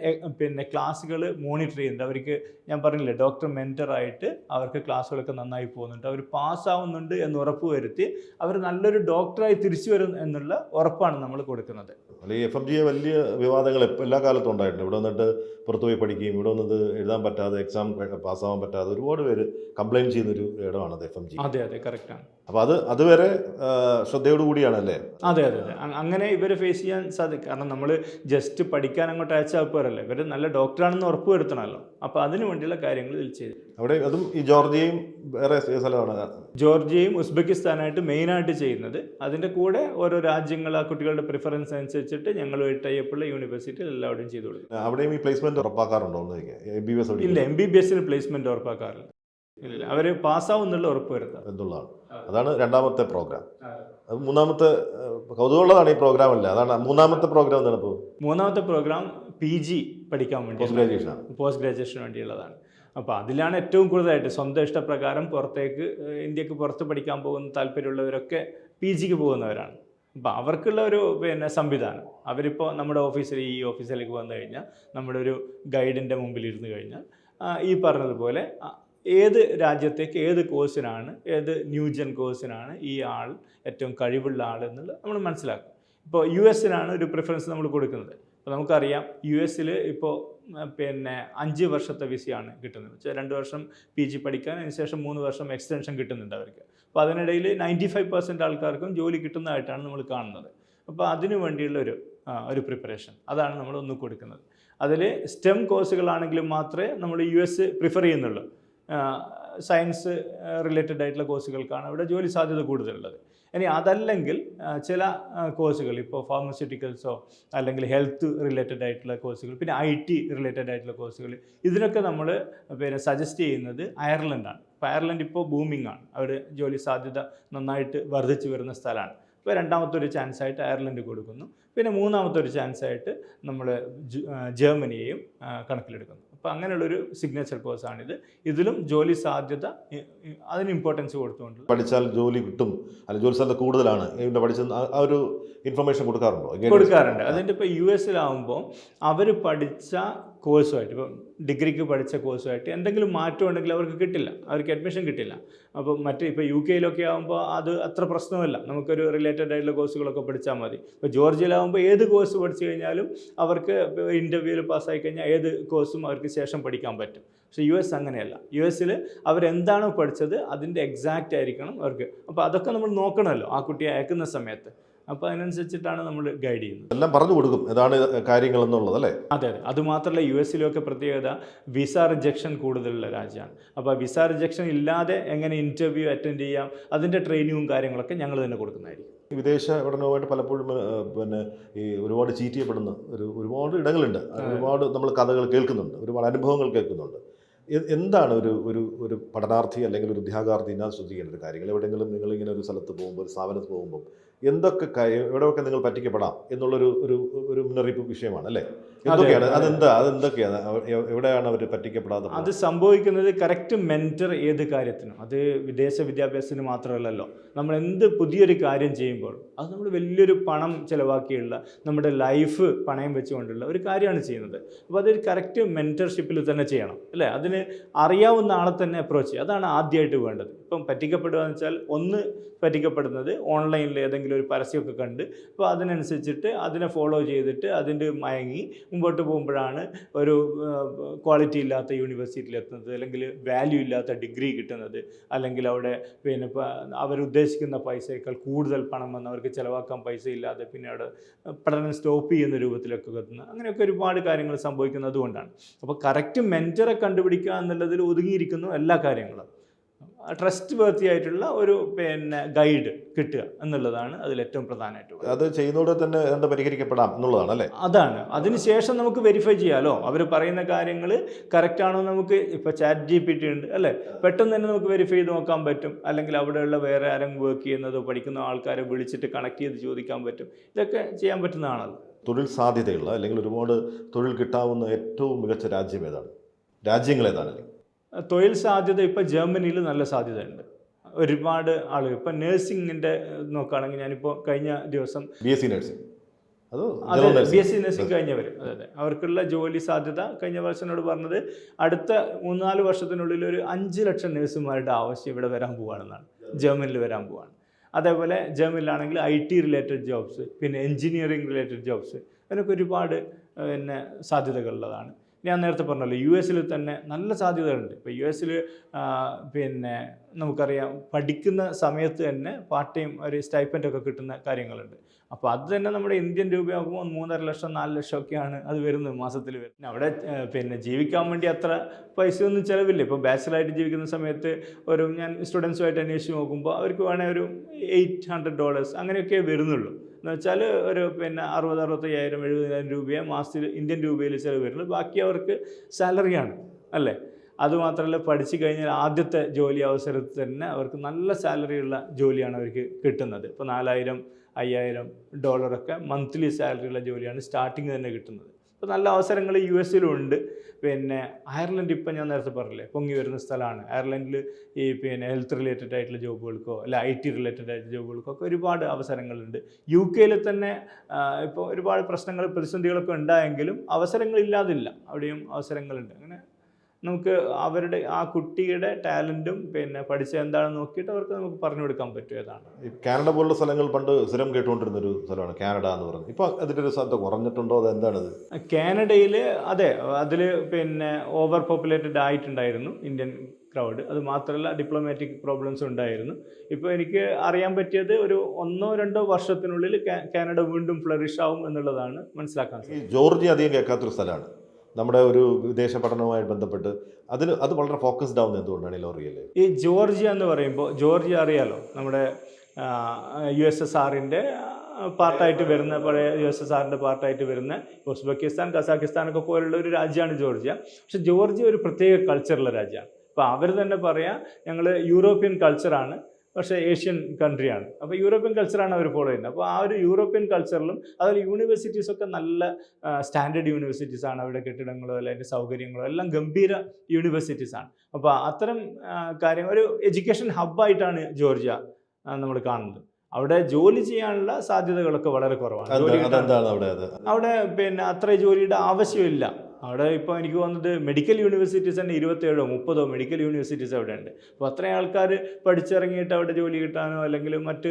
ക്ലാസ്സുകൾ മോണിറ്റർ ചെയ്യുന്നുണ്ട്. അവർക്ക് ഞാൻ പറഞ്ഞില്ലേ, ഡോക്ടർ മെൻറ്ററായിട്ട് അവർക്ക് ക്ലാസ്സുകളൊക്കെ നന്നായി പോകുന്നുണ്ട്. അവർ പാസ്സാവുന്നുണ്ട് എന്ന് ഉറപ്പ് വരുത്തി അവർ നല്ലൊരു ഡോക്ടറായി തിരിച്ചു വരും എന്നുള്ള ഉറപ്പാണ് നമ്മൾ കൊടുക്കുന്നത്. ഈ FMG വലിയ വിവാദങ്ങൾ എല്ലാ കാലത്തും ഉണ്ടായിട്ടുണ്ട്. ഇവിടെ വന്നിട്ട് പുറത്തുപോയി പഠിക്കുകയും ഇവിടെ വന്നത് എഴുതാൻ പറ്റാതെ, എക്സാം പാസ്സാവാൻ പറ്റാതെ ഒരുപാട് പേര് കംപ്ലയിൻറ്റ് ചെയ്യുന്നൊരു ഇടമാണ് FMG. അതെ അതെ, കറക്റ്റാണ്. അപ്പോൾ അതുവരെ ശ്രദ്ധയോടുകൂടിയാണല്ലേ? അതെ അതെ അതെ, അങ്ങനെ ഇവർ ഫേസ് ചെയ്യാൻ സാധിക്കും. കാരണം നമ്മൾ ജസ്റ്റ് പഠിക്കാൻ അങ്ങോട്ട് അയച്ചാൽ പോരല്ലേ, ഇവർ നല്ല ഡോക്ടറാണെന്ന് ഉറപ്പ് വരുത്തണമല്ലോ. അപ്പോൾ അതിന് വേണ്ടിയുള്ള കാര്യങ്ങൾ ഇതിൽ ചെയ്തു. അവിടെ അതും ഈ ജോർജിയയും വേറെ സ്ഥലമാണ്. ജോർജിയയും ഉസ്ബെക്കിസ്ഥാനായിട്ട് മെയിനായിട്ട് ചെയ്യുന്നത്. അതിൻ്റെ കൂടെ ഓരോ രാജ്യങ്ങൾ ആ കുട്ടികളുടെ പ്രിഫറൻസ് അനുസരിച്ചിട്ട് ഞങ്ങളുമായിട്ട് ടൈപ്പുള്ള യൂണിവേഴ്സിറ്റിയിൽ എല്ലാവരും ചെയ്തു കൊടുക്കും. അവിടെയും ഈ പ്ലേസ്മെൻറ്റ് ഉറപ്പാക്കാറുണ്ടോ? ഇല്ല, MBBS-ൽ പ്ലേസ്മെൻറ്റ് ഉറപ്പാക്കാറില്ല. ഇല്ല, അവർ പാസ്സാവുന്നുള്ള ഉറപ്പ് വരുത്തുക എന്നുള്ളതാണ്. അതാണ് രണ്ടാമത്തെ പ്രോഗ്രാം. അത് മൂന്നാമത്തെ കൗതുകമുള്ളതാണ് ഈ പ്രോഗ്രാം അല്ല. അതാണ് മൂന്നാമത്തെ പ്രോഗ്രാം. എന്താണ് ഇപ്പോൾ മൂന്നാമത്തെ പ്രോഗ്രാം? PG പഠിക്കാൻ വേണ്ടി, പോസ്റ്റ് ഗ്രാജുവേഷന് വേണ്ടിയുള്ളതാണ്. അപ്പോൾ അതിലാണ് ഏറ്റവും കൂടുതലായിട്ട് സ്വന്തം ഇഷ്ടപ്രകാരം പുറത്തേക്ക്, ഇന്ത്യക്ക് പുറത്ത് പഠിക്കാൻ പോകുന്ന താല്പര്യമുള്ളവരൊക്കെ PGക്ക് പോകുന്നവരാണ്. അപ്പോൾ അവർക്കുള്ള ഒരു സംവിധാനം, അവരിപ്പോൾ നമ്മുടെ ഈ ഓഫീസിലേക്ക് വന്നു കഴിഞ്ഞാൽ നമ്മുടെ ഒരു ഗൈഡിൻ്റെ മുമ്പിൽ ഇരുന്ന് കഴിഞ്ഞാൽ ഈ പറഞ്ഞതുപോലെ ഏത് രാജ്യത്തേക്ക്, ഏത് കോഴ്സിനാണ്, ഏത് ന്യൂജൻ കോഴ്സിനാണ് ഈ ആൾ ഏറ്റവും കഴിവുള്ള ആൾ എന്നുള്ളത് നമ്മൾ മനസ്സിലാക്കും. ഇപ്പോൾ US-നാണ് ഒരു പ്രിഫറൻസ് നമ്മൾ കൊടുക്കുന്നത്. അപ്പോൾ നമുക്കറിയാം US-ൽ ഇപ്പോൾ 5 വർഷത്തെ വിസയാണ് കിട്ടുന്നത്. 2 വർഷം PG പഠിക്കാൻ, അതിനുശേഷം 3 വർഷം എക്സ്റ്റൻഷൻ കിട്ടുന്നുണ്ട് അവർക്ക്. അപ്പോൾ അതിനിടയിൽ 95% ആൾക്കാർക്കും ജോലി കിട്ടുന്നതായിട്ടാണ് നമ്മൾ കാണുന്നത്. അപ്പോൾ അതിനു വേണ്ടിയുള്ള ഒരു പ്രിപ്പറേഷൻ, അതാണ് നമ്മൾ ഒന്ന് കൊടുക്കുന്നത്. അതിൽ STEM കോഴ്സുകളാണെങ്കിലും മാത്രമേ നമ്മൾ US പ്രിഫർ ചെയ്യുന്നുള്ളൂ. സയൻസ് റിലേറ്റഡ് ആയിട്ടുള്ള കോഴ്സുകൾക്കാണ് അവിടെ ജോലി സാധ്യത കൂടുതലുള്ളത്. ഇനി അതല്ലെങ്കിൽ ചില കോഴ്സുകൾ, ഇപ്പോൾ ഫാർമസ്യൂട്ടിക്കൽസോ അല്ലെങ്കിൽ ഹെൽത്ത് റിലേറ്റഡ് ആയിട്ടുള്ള കോഴ്സുകൾ, പിന്നെ IT റിലേറ്റഡ് ആയിട്ടുള്ള കോഴ്സുകൾ, ഇതിനൊക്കെ നമ്മൾ സജസ്റ്റ് ചെയ്യുന്നത് അയർലൻഡാണ്. അപ്പോൾ അയർലൻഡ് ഇപ്പോൾ ബൂമിംഗ് ആണ്, അവിടെ ജോലി സാധ്യത നന്നായിട്ട് വർദ്ധിച്ചു വരുന്ന സ്ഥലമാണ്. ഇപ്പോൾ രണ്ടാമത്തെ ഒരു ചാൻസായിട്ട് അയർലൻഡ് കൊടുക്കുന്നു. പിന്നെ മൂന്നാമത്തെ ഒരു ചാൻസായിട്ട് നമ്മൾ ജർമ്മനിയെയും കണക്കിലെടുക്കുന്നു. അപ്പോൾ അങ്ങനെയുള്ളൊരു സിഗ്നേച്ചർ കോഴ്സാണിത്. ഇതിലും ജോലി സാധ്യത, അതിന് ഇമ്പോർട്ടൻസ് കൊടുത്തുകൊണ്ട് പഠിച്ചാൽ ജോലി കിട്ടും, അല്ലെങ്കിൽ ജോലി സാധ്യത കൂടുതലാണ് ഇവിടെ പഠിച്ച ആ ഒരു ഇൻഫർമേഷൻ കൊടുക്കാറുണ്ടോ? കൊടുക്കാറുണ്ട്. അതിൻ്റെ ഇപ്പോൾ US-ലാവുമ്പോൾ അവർ പഠിച്ച കോഴ്സുമായിട്ട്, ഇപ്പോൾ ഡിഗ്രിക്ക് പഠിച്ച കോഴ്സുമായിട്ട് എന്തെങ്കിലും മാറ്റം ഉണ്ടെങ്കിൽ അവർക്ക് കിട്ടില്ല, അവർക്ക് അഡ്മിഷൻ കിട്ടില്ല. അപ്പോൾ ഇപ്പോൾ UK-ലൊക്കെ ആകുമ്പോൾ അത് അത്ര പ്രശ്നമല്ല, നമുക്കൊരു റിലേറ്റഡ് ആയിട്ടുള്ള കോഴ്സുകളൊക്കെ പഠിച്ചാൽ മതി. ഇപ്പോൾ ജോർജിയയിലാകുമ്പോൾ ഏത് കോഴ്സ് പഠിച്ചു കഴിഞ്ഞാലും അവർക്ക് ഇൻ്റർവ്യൂവിൽ പാസ്സായി കഴിഞ്ഞാൽ ഏത് കോഴ്സും അവർക്ക് ശേഷം പഠിക്കാൻ പറ്റും. പക്ഷേ US അങ്ങനെയല്ല. US-ൽ അവരെന്താണോ പഠിച്ചത് അതിൻ്റെ എക്സാക്റ്റ് ആയിരിക്കണം അവർക്ക്. അപ്പോൾ അതൊക്കെ നമ്മൾ നോക്കണമല്ലോ ആ കുട്ടിയെ അയക്കുന്ന സമയത്ത്. അപ്പോൾ അതിനനുസരിച്ചിട്ടാണ് നമ്മൾ ഗൈഡ് ചെയ്യുന്നത്. എല്ലാം പറഞ്ഞു കൊടുക്കും ഏതാണ് കാര്യങ്ങൾ എന്നുള്ളത് അല്ലേ? അതെ അതെ. അതുമാത്രമല്ല, US-ലൊക്കെ പ്രത്യേകത വിസ റിജക്ഷൻ കൂടുതലുള്ള രാജ്യമാണ്. അപ്പോൾ വിസ റിജക്ഷൻ ഇല്ലാതെ എങ്ങനെ ഇൻ്റർവ്യൂ അറ്റൻഡ് ചെയ്യാം, അതിൻ്റെ ട്രെയിനിങ്ങും കാര്യങ്ങളൊക്കെ ഞങ്ങൾ തന്നെ കൊടുക്കുന്നതായിരിക്കും. വിദേശ പഠനവുമായിട്ട് പലപ്പോഴും ഈ ഒരുപാട് ചീറ്റ് ചെയ്യപ്പെടുന്ന ഒരുപാട് ഇടങ്ങളുണ്ട്. ഒരുപാട് നമ്മൾ കഥകൾ കേൾക്കുന്നുണ്ട്, ഒരുപാട് അനുഭവങ്ങൾ കേൾക്കുന്നുണ്ട്. എന്താണ് ഒരു പഠനാർത്ഥി അല്ലെങ്കിൽ ഒരു ഉദ്യോഗാർത്ഥി ഞാൻ ശ്രദ്ധിക്കേണ്ട ഒരു കാര്യങ്ങൾ? എവിടെയെങ്കിലും നിങ്ങളിങ്ങനെ ഒരു സ്ഥലത്ത് പോകുമ്പോൾ, ഒരു സ്ഥാപനത്ത് പോകുമ്പോൾ എവിടെയൊക്കെ നിങ്ങൾ പറ്റിക്കപ്പെടാം എന്നുള്ളൊരു മുന്നറിയിപ്പ് വിഷയമാണ് അല്ലേ? അതെന്തൊക്കെയാണ് എവിടെയാണ് അവർ പറ്റിക്കപ്പെടാതെ? അത് സംഭവിക്കുന്നത് കറക്റ്റ് മെൻറ്റർ ഏത് കാര്യത്തിനും, അത് വിദേശ വിദ്യാഭ്യാസത്തിന് മാത്രമല്ലല്ലോ, നമ്മൾ എന്ത് പുതിയൊരു കാര്യം ചെയ്യുമ്പോൾ അത് നമ്മൾ വലിയൊരു പണം ചിലവാക്കിയുള്ള, നമ്മുടെ ലൈഫ് പണയം വെച്ചുകൊണ്ടുള്ള ഒരു കാര്യമാണ് ചെയ്യുന്നത്. അപ്പോൾ അതൊരു കറക്റ്റ് മെൻറ്റർഷിപ്പിൽ തന്നെ ചെയ്യണം അല്ലേ? അതിന് അറിയാവുന്ന ആളെ തന്നെ അപ്രോച്ച് ചെയ്യുക, അതാണ് ആദ്യമായിട്ട് വേണ്ടത്. ഇപ്പം പറ്റിക്കപ്പെടുക എന്ന് വെച്ചാൽ, ഒന്ന് പറ്റിക്കപ്പെടുന്നത് ഓൺലൈനിൽ ഏതെങ്കിലും ഏതെങ്കിലും ഒരു പരസ്യമൊക്കെ കണ്ട് അപ്പോൾ അതിനനുസരിച്ചിട്ട് അതിനെ ഫോളോ ചെയ്തിട്ട് അതിൻ്റെ മയങ്ങി മുമ്പോട്ട് പോകുമ്പോഴാണ് ഒരു ക്വാളിറ്റി ഇല്ലാത്ത യൂണിവേഴ്സിറ്റിയിൽ എത്തുന്നത്, അല്ലെങ്കിൽ വാല്യൂ ഇല്ലാത്ത ഡിഗ്രി കിട്ടുന്നത്, അല്ലെങ്കിൽ അവിടെ പിന്നെ അവരുദ്ദേശിക്കുന്ന പൈസയേക്കാൾ കൂടുതൽ പണം വന്ന് അവർക്ക് ചിലവാക്കാൻ പൈസ ഇല്ലാതെ പിന്നെ അവിടെ പഠനം സ്റ്റോപ്പ് ചെയ്യുന്ന രൂപത്തിലൊക്കെ എത്തുന്നത്. അങ്ങനെയൊക്കെ ഒരുപാട് കാര്യങ്ങൾ സംഭവിക്കുന്നത് കൊണ്ടാണ്. അപ്പോൾ കറക്റ്റ് മെൻറ്ററെ കണ്ടുപിടിക്കുക എന്നുള്ളതിൽ ഒതുങ്ങിയിരിക്കുന്നു എല്ലാ കാര്യങ്ങളും. ട്രസ്റ്റ് വർത്തി ആയിട്ടുള്ള ഒരു പിന്നെ ഗൈഡ് കിട്ടുക എന്നുള്ളതാണ് അതിൽ ഏറ്റവും പ്രധാനമായിട്ട്. അത് ചെയ്യുന്നതോടെ തന്നെ എന്താ പരിഹരിക്കപ്പെടാം എന്നുള്ളതാണ് അല്ലേ? അതാണ്. അതിനുശേഷം നമുക്ക് വെരിഫൈ ചെയ്യാമല്ലോ അവർ പറയുന്ന കാര്യങ്ങൾ കറക്റ്റാണോ. നമുക്ക് ഇപ്പോൾ ChatGPT ഉണ്ട് അല്ലേ, പെട്ടെന്ന് തന്നെ നമുക്ക് വെരിഫൈ ചെയ്ത് നോക്കാൻ പറ്റും. അല്ലെങ്കിൽ അവിടെയുള്ള വേറെ ആരും വർക്ക് ചെയ്യുന്നതോ പഠിക്കുന്ന ആൾക്കാരെ വിളിച്ചിട്ട് കണക്ട് ചെയ്ത് ചോദിക്കാൻ പറ്റും. ഇതൊക്കെ ചെയ്യാൻ പറ്റുന്നതാണല്ലോ. തൊഴിൽ സാധ്യതയുള്ള അല്ലെങ്കിൽ ഒരുപാട് തൊഴിൽ കിട്ടാവുന്ന ഏറ്റവും മികച്ച രാജ്യം ഏതാണ്? രാജ്യങ്ങൾ ഏതാണ്? തൊഴിൽ സാധ്യത ഇപ്പോൾ ജർമ്മനിയിൽ നല്ല സാധ്യതയുണ്ട്. ഒരുപാട് ആളുകൾ ഇപ്പോൾ നേഴ്സിങ്ങിൻ്റെ നോക്കുകയാണെങ്കിൽ ഞാനിപ്പോൾ കഴിഞ്ഞ ദിവസം BSc നഴ്സിംഗ്, അതെ BSc നഴ്സിംഗ് കഴിഞ്ഞവർ, അതെ അവർക്കുള്ള ജോലി സാധ്യത കഴിഞ്ഞ വർഷനോട് പറഞ്ഞത് അടുത്ത 3-4 വർഷത്തിനുള്ളിൽ ഒരു 5 ലക്ഷം നഴ്സുമാരുടെ ആവശ്യം ഇവിടെ വരാൻ പോവുകയാണെന്നാണ്, ജർമ്മനിയിൽ വരാൻ പോവുകയാണ്. അതേപോലെ ജർമ്മനിലാണെങ്കിൽ IT റിലേറ്റഡ് ജോബ്സ്, പിന്നെ എൻജിനീയറിംഗ് റിലേറ്റഡ് ജോബ്സ്, അതിനൊക്കെ ഒരുപാട് പിന്നെ സാധ്യതകളുള്ളതാണ്. ഞാൻ നേരത്തെ പറഞ്ഞല്ലോ US തന്നെ നല്ല സാധ്യതകളുണ്ട്. ഇപ്പോൾ US പിന്നെ നമുക്കറിയാം പഠിക്കുന്ന സമയത്ത് തന്നെ പാർട്ട് ടൈം ഒരു സ്റ്റൈപ്പൻഡൊക്കെ കിട്ടുന്ന കാര്യങ്ങളുണ്ട്. അപ്പോൾ അത് തന്നെ നമ്മുടെ ഇന്ത്യൻ രൂപയാകുമ്പോൾ 3.5 ലക്ഷം 4 ലക്ഷം ഒക്കെയാണ് അത് വരുന്നത് മാസത്തിൽ വരുന്നത്. അവിടെ പിന്നെ ജീവിക്കാൻ വേണ്ടി അത്ര പൈസയൊന്നും ചിലവില്ല. ഇപ്പോൾ ബാച്ചിലറായിട്ട് ജീവിക്കുന്ന സമയത്ത് ഞാൻ സ്റ്റുഡൻസുമായിട്ട് അന്വേഷിച്ച് നോക്കുമ്പോൾ അവർക്ക് വേണേൽ ഒരു $800 അങ്ങനെയൊക്കെ വരുന്നുള്ളൂ. എന്ന് വെച്ചാൽ ഒരു പിന്നെ 60,000-65,000 70,000 രൂപയെ മാസത്തിൽ ഇന്ത്യൻ രൂപയിൽ ചിലവ് വരുന്നത്. ബാക്കി അവർക്ക് സാലറിയാണ് അല്ലേ. അതുമാത്രമല്ല പഠിച്ചു കഴിഞ്ഞാൽ ആദ്യത്തെ ജോലി അവസരത്തിൽ തന്നെ അവർക്ക് നല്ല സാലറിയുള്ള ജോലിയാണ് അവർക്ക് കിട്ടുന്നത്. ഇപ്പോൾ $4,000-5,000 ഒക്കെ മന്ത്ലി സാലറിയുള്ള ജോലിയാണ് സ്റ്റാർട്ടിങ് തന്നെ കിട്ടുന്നത്. ഇപ്പോൾ നല്ല അവസരങ്ങൾ US ഉണ്ട്. പിന്നെ അയർലൻഡ് ഇപ്പം ഞാൻ നേരത്തെ പറഞ്ഞില്ലേ പൊങ്ങി വരുന്ന സ്ഥലമാണ്. അയർലൻഡിൽ ഈ പിന്നെ ഹെൽത്ത് റിലേറ്റഡ് ആയിട്ടുള്ള ജോബുകൾക്കോ അല്ല IT റിലേറ്റഡ് ആയിട്ടുള്ള ജോബുകൾക്കോ ഒക്കെ ഒരുപാട് അവസരങ്ങളുണ്ട്. UK തന്നെ ഇപ്പോൾ ഒരുപാട് പ്രശ്നങ്ങൾ പ്രതിസന്ധികളൊക്കെ ഉണ്ടായെങ്കിലും അവസരങ്ങളില്ലാതില്ല, അവിടെയും അവസരങ്ങളുണ്ട്. അങ്ങനെ നമുക്ക് അവരുടെ ആ കുട്ടിയുടെ ടാലൻറ്റും പിന്നെ പഠിച്ച എന്താണെന്ന് നോക്കിയിട്ട് അവർക്ക് നമുക്ക് പറഞ്ഞു കൊടുക്കാൻ പറ്റും. ഏതാണ് ഈ കാനഡ പോലുള്ള സ്ഥലങ്ങൾ പണ്ട് സ്ഥിരം കേട്ടുകൊണ്ടിരുന്ന ഒരു സ്ഥലമാണ് കാനഡ എന്ന് പറയുന്നത്. ഇപ്പോൾ അതിൻ്റെ ഒരു സാധ്യത കുറഞ്ഞിട്ടുണ്ടോ? അതെന്താണത്? കാനഡയിൽ അതെ അതിൽ പിന്നെ ഓവർ പോപ്പുലേറ്റഡ് ആയിട്ടുണ്ടായിരുന്നു ഇന്ത്യൻ ക്രൗഡ്. അത് മാത്രമല്ല ഡിപ്ലോമാറ്റിക് പ്രോബ്ലംസ് ഉണ്ടായിരുന്നു. ഇപ്പോൾ എനിക്ക് അറിയാൻ പറ്റിയത് ഒരു 1-2 വർഷത്തിനുള്ളിൽ കാനഡ വീണ്ടും ഫ്ലറിഷ് ആവും എന്നുള്ളതാണ് മനസ്സിലാക്കാൻ സാധിക്കും. ഈ ജോർജിയ അധികം കേൾക്കാത്തൊരു സ്ഥലമാണ് നമ്മുടെ ഒരു വിദേശ പഠനവുമായി ബന്ധപ്പെട്ട്. അത് വളരെ ഫോക്കസ്ഡ് ആവുന്നത് എന്തുകൊണ്ടാണ് ലോറിയൽ? ഈ ജോർജിയ എന്ന് പറയുമ്പോൾ ജോർജിയ അറിയാലോ നമ്മുടെ USSRൻ്റെ പാർട്ടായിട്ട് വരുന്ന പഴയ USSRൻ്റെ പാർട്ടായിട്ട് വരുന്ന ഉസ്ബെക്കിസ്ഥാൻ കസാഖിസ്ഥാനൊക്കെ പോലുള്ള ഒരു രാജ്യമാണ് ജോർജിയ. പക്ഷെ ജോർജിയ ഒരു പ്രത്യേക കൾച്ചറുള്ള രാജ്യമാണ്. അപ്പോൾ അവർ തന്നെ പറയാം ഞങ്ങൾ യൂറോപ്യൻ കൾച്ചറാണ് പക്ഷേ ഏഷ്യൻ കൺട്രിയാണ്. അപ്പോൾ യൂറോപ്യൻ കൾച്ചറാണ് അവർ ഫോളോ ചെയ്യുന്നത്. അപ്പോൾ ആ ഒരു യൂറോപ്യൻ കൾച്ചറിലും അതുപോലെ യൂണിവേഴ്സിറ്റീസൊക്കെ നല്ല സ്റ്റാൻഡേർഡ് യൂണിവേഴ്സിറ്റീസാണ്. അവിടെ കെട്ടിടങ്ങളോ അല്ലെങ്കിൽ അതിൻ്റെ സൗകര്യങ്ങളോ എല്ലാം ഗംഭീര യൂണിവേഴ്സിറ്റീസാണ്. അപ്പോൾ അത്തരം കാര്യം ഒരു എഡ്യൂക്കേഷൻ ഹബ്ബായിട്ടാണ് ജോർജിയ നമ്മൾ കാണുന്നത്. അവിടെ ജോലി ചെയ്യാനുള്ള സാധ്യതകളൊക്കെ വളരെ കുറവാണ്. അവിടെ പിന്നെ അത്ര ജോലിയുടെ ആവശ്യമില്ല. അവിടെ ഇപ്പോൾ എനിക്ക് തോന്നുന്നത് മെഡിക്കൽ യൂണിവേഴ്സിറ്റീസ് തന്നെ 27-30 മെഡിക്കൽ യൂണിവേഴ്സിറ്റീസ് അവിടെ ഉണ്ട്. അപ്പോൾ അത്രയും ആൾക്കാർ പഠിച്ചിറങ്ങിയിട്ട് അവിടെ ജോലി കിട്ടാനോ അല്ലെങ്കിൽ മറ്റ്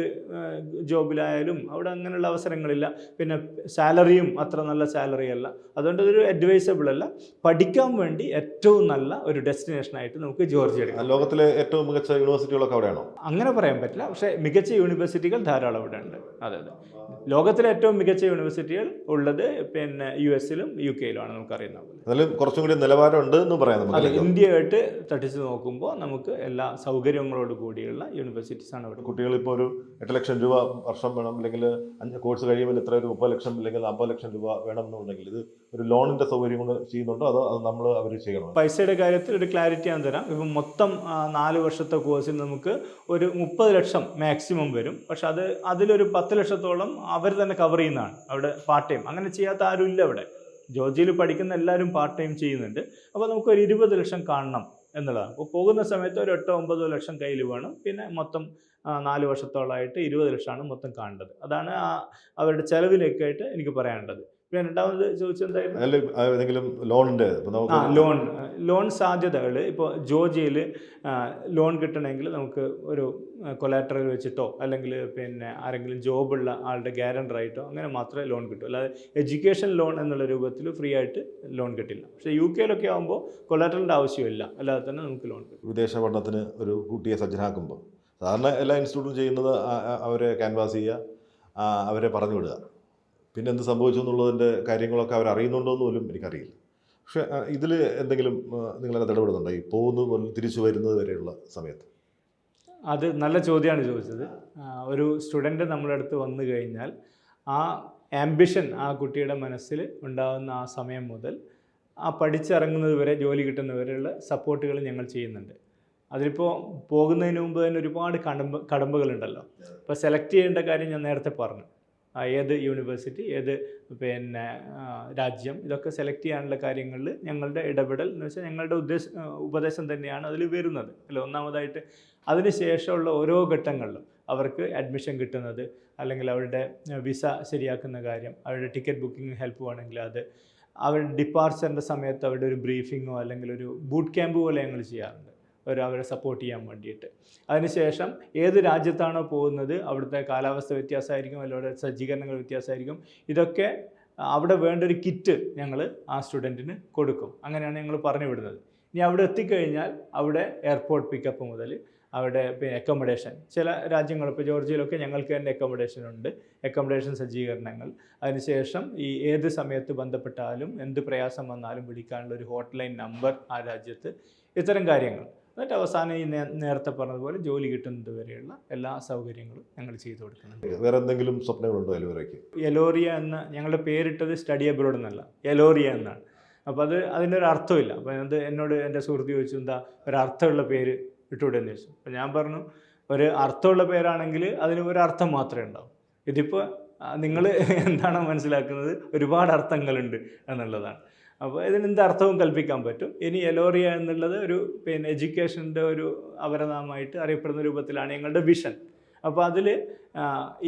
ജോബിലായാലും അവിടെ അങ്ങനെയുള്ള അവസരങ്ങളില്ല. പിന്നെ സാലറിയും അത്ര നല്ല സാലറി അല്ല. അതുകൊണ്ട് ഇതൊരു അഡ്വൈസബിൾ അല്ല. പഠിക്കാൻ വേണ്ടി ഏറ്റവും നല്ല ഒരു ഡെസ്റ്റിനേഷനായിട്ട് നമുക്ക് ജോർജിയ എടുക്കാം. ലോകത്തിലെ ഏറ്റവും മികച്ച യൂണിവേഴ്സിറ്റികളൊക്കെ അവിടെയാണോ? അങ്ങനെ പറയാൻ പറ്റില്ല, പക്ഷേ മികച്ച യൂണിവേഴ്സിറ്റികൾ ധാരാളം അവിടെ ഉണ്ട്. അതെ ലോകത്തിലെ ഏറ്റവും മികച്ച യൂണിവേഴ്സിറ്റികൾ ഉള്ളത് പിന്നെ US-ലും UK-ലുമാണ് നമുക്കറിയുന്നത്. അതിലും കുറച്ചും കൂടി നിലവാരമുണ്ട് എന്ന് പറയാം. അതെ ഇന്ത്യയായിട്ട് തട്ടിച്ച് നോക്കുമ്പോൾ നമുക്ക് എല്ലാ സൗകര്യങ്ങളോട് കൂടിയുള്ള യൂണിവേഴ്സിറ്റീസാണ് അവിടെ. കുട്ടികൾ ഇപ്പോൾ ഒരു 8 ലക്ഷം രൂപ വർഷം വേണം, അല്ലെങ്കിൽ 5 കോഴ്സ് കഴിയുമ്പോൾ ഇത്ര ഒരു 30 ലക്ഷം അല്ലെങ്കിൽ 50 ലക്ഷം രൂപ വേണമെന്നുണ്ടെങ്കിൽ ഇത് ഒരു ലോണിൻ്റെ സൗകര്യം കൊണ്ട് ചെയ്യുന്നുണ്ടോ അതോ അത് നമ്മൾ അവർ ചെയ്യണം? പൈസയുടെ കാര്യത്തിൽ ഒരു ക്ലാരിറ്റി ഞാൻ തരാം. ഇപ്പം മൊത്തം 4 വർഷത്തെ കോഴ്സിൽ നമുക്ക് ഒരു 30 ലക്ഷം മാക്സിമം വരും. പക്ഷെ അതിലൊരു 10 ലക്ഷത്തോളം അവർ തന്നെ കവർ ചെയ്യുന്നതാണ്. അവിടെ പാർട്ട് ടൈം അങ്ങനെ ചെയ്യാത്ത ആരും ഇല്ല. അവിടെ ജോർജിയയിൽ പഠിക്കുന്ന എല്ലാവരും പാർട്ട് ടൈം ചെയ്യുന്നുണ്ട്. അപ്പോൾ നമുക്കൊരു 20 ലക്ഷം കാണണം എന്നുള്ളതാണ്. അപ്പോൾ പോകുന്ന സമയത്ത് ഒരു 8-9 ലക്ഷം കയ്യിൽ വേണം. പിന്നെ മൊത്തം 4 വർഷത്തോളമായിട്ട് 20 ലക്ഷമാണ് മൊത്തം കാണേണ്ടത്. അതാണ് അവരുടെ ചിലവിലേക്കായിട്ട് എനിക്ക് പറയാനുള്ളത്. പിന്നെ രണ്ടാമത് ചോദിച്ചെന്തായിരുന്നു? അതിൽ ഏതെങ്കിലും ലോണിൻ്റെ ലോൺ സാധ്യതകൾ ഇപ്പോൾ ജോർജിയയിൽ ലോൺ കിട്ടണമെങ്കിൽ നമുക്ക് ഒരു കൊലാറ്ററൽ വെച്ചിട്ടോ അല്ലെങ്കിൽ പിന്നെ ആരെങ്കിലും ജോബുള്ള ആളുടെ ഗ്യാരണ്ടറായിട്ടോ അങ്ങനെ മാത്രമേ ലോൺ കിട്ടൂ. അല്ലാതെ എഡ്യൂക്കേഷൻ ലോൺ എന്നുള്ള രൂപത്തിൽ ഫ്രീ ആയിട്ട് ലോൺ കിട്ടില്ല. പക്ഷേ UK ആകുമ്പോൾ കൊലാറ്ററലിൻ്റെ ആവശ്യമില്ല, അല്ലാതെ തന്നെ നമുക്ക് ലോൺ കിട്ടും. വിദേശ പഠനത്തിന് ഒരു കുട്ടിയെ സജ്ജനാക്കുമ്പോൾ സാധാരണ എല്ലാ ഇൻസ്റ്റിറ്റ്യൂട്ടും ചെയ്യുന്നത് അവരെ ക്യാൻവാസ് ചെയ്യുക, അവരെ പറഞ്ഞു വിടുക. പിന്നെ എന്ത് സംഭവിച്ചു എന്നുള്ളതിൻ്റെ കാര്യങ്ങളൊക്കെ അവരറിയുന്നുണ്ടോ എന്ന് പോലും എനിക്കറിയില്ല. പക്ഷേ ഇതിൽ എന്തെങ്കിലും നിങ്ങളത് ഇടപെടുന്നുണ്ടോ ഈ പോകുന്നത് മുതൽ തിരിച്ചു വരുന്നത് വരെയുള്ള സമയത്ത്? അത് നല്ല ചോദ്യമാണ് ചോദിച്ചത്. ഒരു സ്റ്റുഡൻറ്റ് നമ്മുടെ അടുത്ത് വന്നു കഴിഞ്ഞാൽ ആ ആംബിഷൻ ആ കുട്ടിയുടെ മനസ്സിൽ ഉണ്ടാകുന്ന ആ സമയം മുതൽ ആ പഠിച്ചിറങ്ങുന്നത് വരെ, ജോലി കിട്ടുന്നവരെയുള്ള സപ്പോർട്ടുകൾ ഞങ്ങൾ ചെയ്യുന്നുണ്ട്. അതിലിപ്പോൾ പോകുന്നതിന് മുമ്പ് തന്നെ ഒരുപാട് കടമ്പകളുണ്ടല്ലോ. ഇപ്പോൾ സെലക്ട് ചെയ്യേണ്ട കാര്യം ഞാൻ നേരത്തെ പറഞ്ഞു. ഏത് യൂണിവേഴ്സിറ്റി, ഏത് പിന്നെ രാജ്യം, ഇതൊക്കെ സെലക്ട് ചെയ്യാനുള്ള കാര്യങ്ങളിൽ ഞങ്ങളുടെ ഇടപെടൽ എന്ന് വെച്ചാൽ ഞങ്ങളുടെ ഉപദേശം തന്നെയാണ് അതിൽ വരുന്നത് അല്ല. ഒന്നാമതായിട്ട് അതിന് ശേഷമുള്ള ഓരോ ഘട്ടങ്ങളിലും അവർക്ക് അഡ്മിഷൻ കിട്ടുന്നത്, അല്ലെങ്കിൽ അവരുടെ വിസ ശരിയാക്കുന്ന കാര്യം, അവരുടെ ടിക്കറ്റ് ബുക്കിംഗ് ഹെൽപ്പ് വേണമെങ്കിൽ അത്, അവരുടെ ഡിപ്പാർച്ചറിൻ്റെ സമയത്ത് അവരുടെ ഒരു ബ്രീഫിങ്ങോ അല്ലെങ്കിൽ ഒരു ബൂട്ട് ക്യാമ്പ് പോലെ ഞങ്ങൾ ചെയ്യാറുണ്ട് അവരെ സപ്പോർട്ട് ചെയ്യാൻ വേണ്ടിയിട്ട്. അതിനുശേഷം ഏത് രാജ്യത്താണോ പോകുന്നത് അവിടുത്തെ കാലാവസ്ഥ വ്യത്യാസമായിരിക്കും, അല്ലെങ്കിൽ സജ്ജീകരണങ്ങൾ വ്യത്യാസമായിരിക്കും. ഇതൊക്കെ അവിടെ വേണ്ട ഒരു കിറ്റ് ഞങ്ങൾ ആ സ്റ്റുഡൻറ്റിന് കൊടുക്കും. അങ്ങനെയാണ് ഞങ്ങൾ പറഞ്ഞു വിടുന്നത്. ഇനി അവിടെ എത്തിക്കഴിഞ്ഞാൽ അവിടെ എയർപോർട്ട് പിക്കപ്പ് മുതൽ അവിടെ അക്കോമഡേഷൻ, ചില രാജ്യങ്ങൾ ഇപ്പോൾ ജോർജിയയിലൊക്കെ ഞങ്ങൾക്ക് തന്നെ അക്കോമഡേഷൻ ഉണ്ട്, അക്കോമഡേഷൻ സജ്ജീകരണങ്ങൾ. അതിനുശേഷം ഈ ഏത് സമയത്ത് ബന്ധപ്പെട്ടാലും എന്ത് പ്രയാസം വന്നാലും വിളിക്കാനുള്ള ഒരു ഹോട്ട്ലൈൻ നമ്പർ ആ രാജ്യത്ത്, ഇത്തരം കാര്യങ്ങൾ. എന്നിട്ട് അവസാനം ഈ നേരത്തെ പറഞ്ഞതുപോലെ ജോലി കിട്ടുന്നത് വരെയുള്ള എല്ലാ സൗകര്യങ്ങളും ഞങ്ങൾ ചെയ്തു കൊടുക്കുന്നുണ്ട്. വേറെ എന്തെങ്കിലും സ്വപ്നങ്ങളുണ്ടോ എലോറിയയ്ക്ക്? എലോറിയ എന്ന ഞങ്ങളുടെ പേരിട്ടത് സ്റ്റഡി അബ്രോഡ് എന്നല്ല, എലോറിയ എന്നാണ്. അപ്പോൾ അതിൻ്റെ ഒരു അർത്ഥമില്ല. അപ്പോൾ അത് എന്നോട് എൻ്റെ സുഹൃത്ത് ചോദിച്ചു, എന്താ ഒരർത്ഥമുള്ള പേര് ഇട്ടുകൂടെ എന്ന് ചോദിച്ചു. അപ്പോൾ ഞാൻ പറഞ്ഞു, ഒരു അർത്ഥമുള്ള പേരാണെങ്കിൽ അതിന് ഒരു അർത്ഥം മാത്രമേ ഉണ്ടാവും. ഇതിപ്പോൾ നിങ്ങൾ എന്താണോ മനസ്സിലാക്കുന്നത് ഒരുപാട് അർത്ഥങ്ങളുണ്ട് എന്നുള്ളതാണ്. അപ്പോൾ ഇതിനെന്ത് അർത്ഥവും കൽപ്പിക്കാൻ പറ്റും. ഇനി എലോറിയ എന്നുള്ളത് ഒരു എഡ്യൂക്കേഷൻ്റെ ഒരു അപരനാമമായിട്ട് അറിയപ്പെടുന്ന രൂപത്തിലാണ് ഞങ്ങളുടെ വിഷൻ. അപ്പോൾ അതിൽ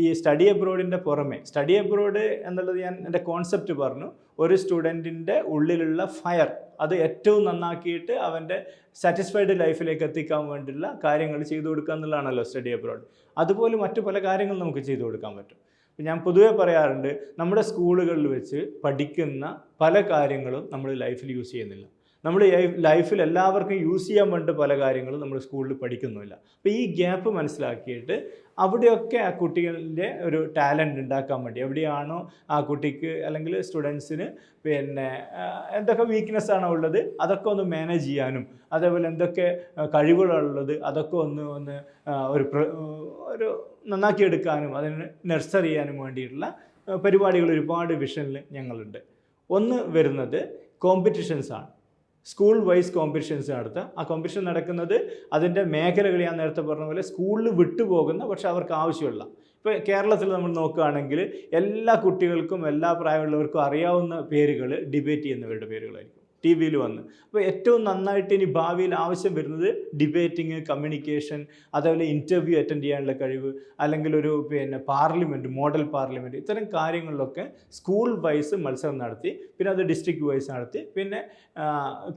ഈ സ്റ്റഡി അബ്രോഡിൻ്റെ പുറമെ, സ്റ്റഡി അബ്രോഡ് എന്നുള്ളത് ഞാൻ എൻ്റെ കോൺസെപ്റ്റ് പറഞ്ഞു, ഒരു സ്റ്റുഡൻറ്റിൻ്റെ ഉള്ളിലുള്ള ഫയർ അത് ഏറ്റവും നന്നാക്കിയിട്ട് അവൻ്റെ സാറ്റിസ്ഫൈഡ് ലൈഫിലേക്ക് എത്തിക്കാൻ വേണ്ടിയുള്ള കാര്യങ്ങൾ ചെയ്തു കൊടുക്കുക എന്നുള്ളതാണല്ലോ സ്റ്റഡി അബ്രോഡ്. അതുപോലെ മറ്റു പല കാര്യങ്ങളും നമുക്ക് ചെയ്തു കൊടുക്കാൻ പറ്റും. ഞാൻ പൊതുവേ പറയാറുണ്ട്, നമ്മുടെ സ്കൂളുകളിൽ വെച്ച് പഠിക്കുന്ന പല കാര്യങ്ങളും നമ്മൾ ലൈഫിൽ യൂസ് ചെയ്യുന്നില്ല. നമ്മൾ ലൈഫിൽ എല്ലാവർക്കും യൂസ് ചെയ്യാൻ വേണ്ട പല കാര്യങ്ങളും നമ്മൾ സ്കൂളിൽ പഠിക്കുന്നുമില്ല. അപ്പോൾ ഈ ഗ്യാപ്പ് മനസ്സിലാക്കിയിട്ട് അവിടെയൊക്കെ ആ കുട്ടികളുടെ ഒരു ടാലൻറ്റ് ഉണ്ടാക്കാൻ വേണ്ടി, എവിടെയാണോ ആ കുട്ടിക്ക് അല്ലെങ്കിൽ സ്റ്റുഡൻസിന് എന്തൊക്കെ വീക്ക്നെസ്സാണോ ഉള്ളത് അതൊക്കെ ഒന്ന് മാനേജ് ചെയ്യാനും, അതേപോലെ എന്തൊക്കെ കഴിവുകളുള്ളത് അതൊക്കെ ഒന്ന് ഒരു നന്നാക്കിയെടുക്കാനും അതിന് നഴ്സർ ചെയ്യാനും വേണ്ടിയിട്ടുള്ള പരിപാടികൾ ഒരുപാട് വിഷനിൽ ഞങ്ങളുണ്ട്. ഒന്ന് വരുന്നത് കോമ്പറ്റീഷൻസാണ്. സ്കൂൾ വൈസ് കോമ്പറ്റീഷൻസ് നടത്തുക. ആ കോമ്പറ്റീഷൻ നടക്കുന്നത് അതിൻ്റെ മേഖലകൾ ഞാൻ നേരത്തെ പറഞ്ഞ പോലെ സ്കൂളിൽ വിട്ടുപോകുന്ന പക്ഷെ അവർക്ക് ആവശ്യമുള്ള, ഇപ്പോൾ കേരളത്തിൽ നമ്മൾ നോക്കുകയാണെങ്കിൽ എല്ലാ കുട്ടികൾക്കും എല്ലാ പ്രായമുള്ളവർക്കും അറിയാവുന്ന പേരുകൾ ഡിബേറ്റ് ചെയ്യുന്നവരുടെ പേരുകളായിരിക്കും TV വന്ന്. അപ്പോൾ ഏറ്റവും നന്നായിട്ട് ഇനി ഭാവിയിൽ ആവശ്യം വരുന്നത് ഡിബേറ്റിങ്, കമ്മ്യൂണിക്കേഷൻ, അതേപോലെ ഇൻ്റർവ്യൂ അറ്റൻഡ് ചെയ്യാനുള്ള കഴിവ്, അല്ലെങ്കിൽ ഒരു പാർലമെൻറ്റ്, മോഡൽ പാർലമെൻറ്റ്, ഇത്തരം കാര്യങ്ങളിലൊക്കെ സ്കൂൾ വൈസ് മത്സരം നടത്തി, പിന്നെ അത് ഡിസ്ട്രിക്ട് വൈസ് നടത്തി, പിന്നെ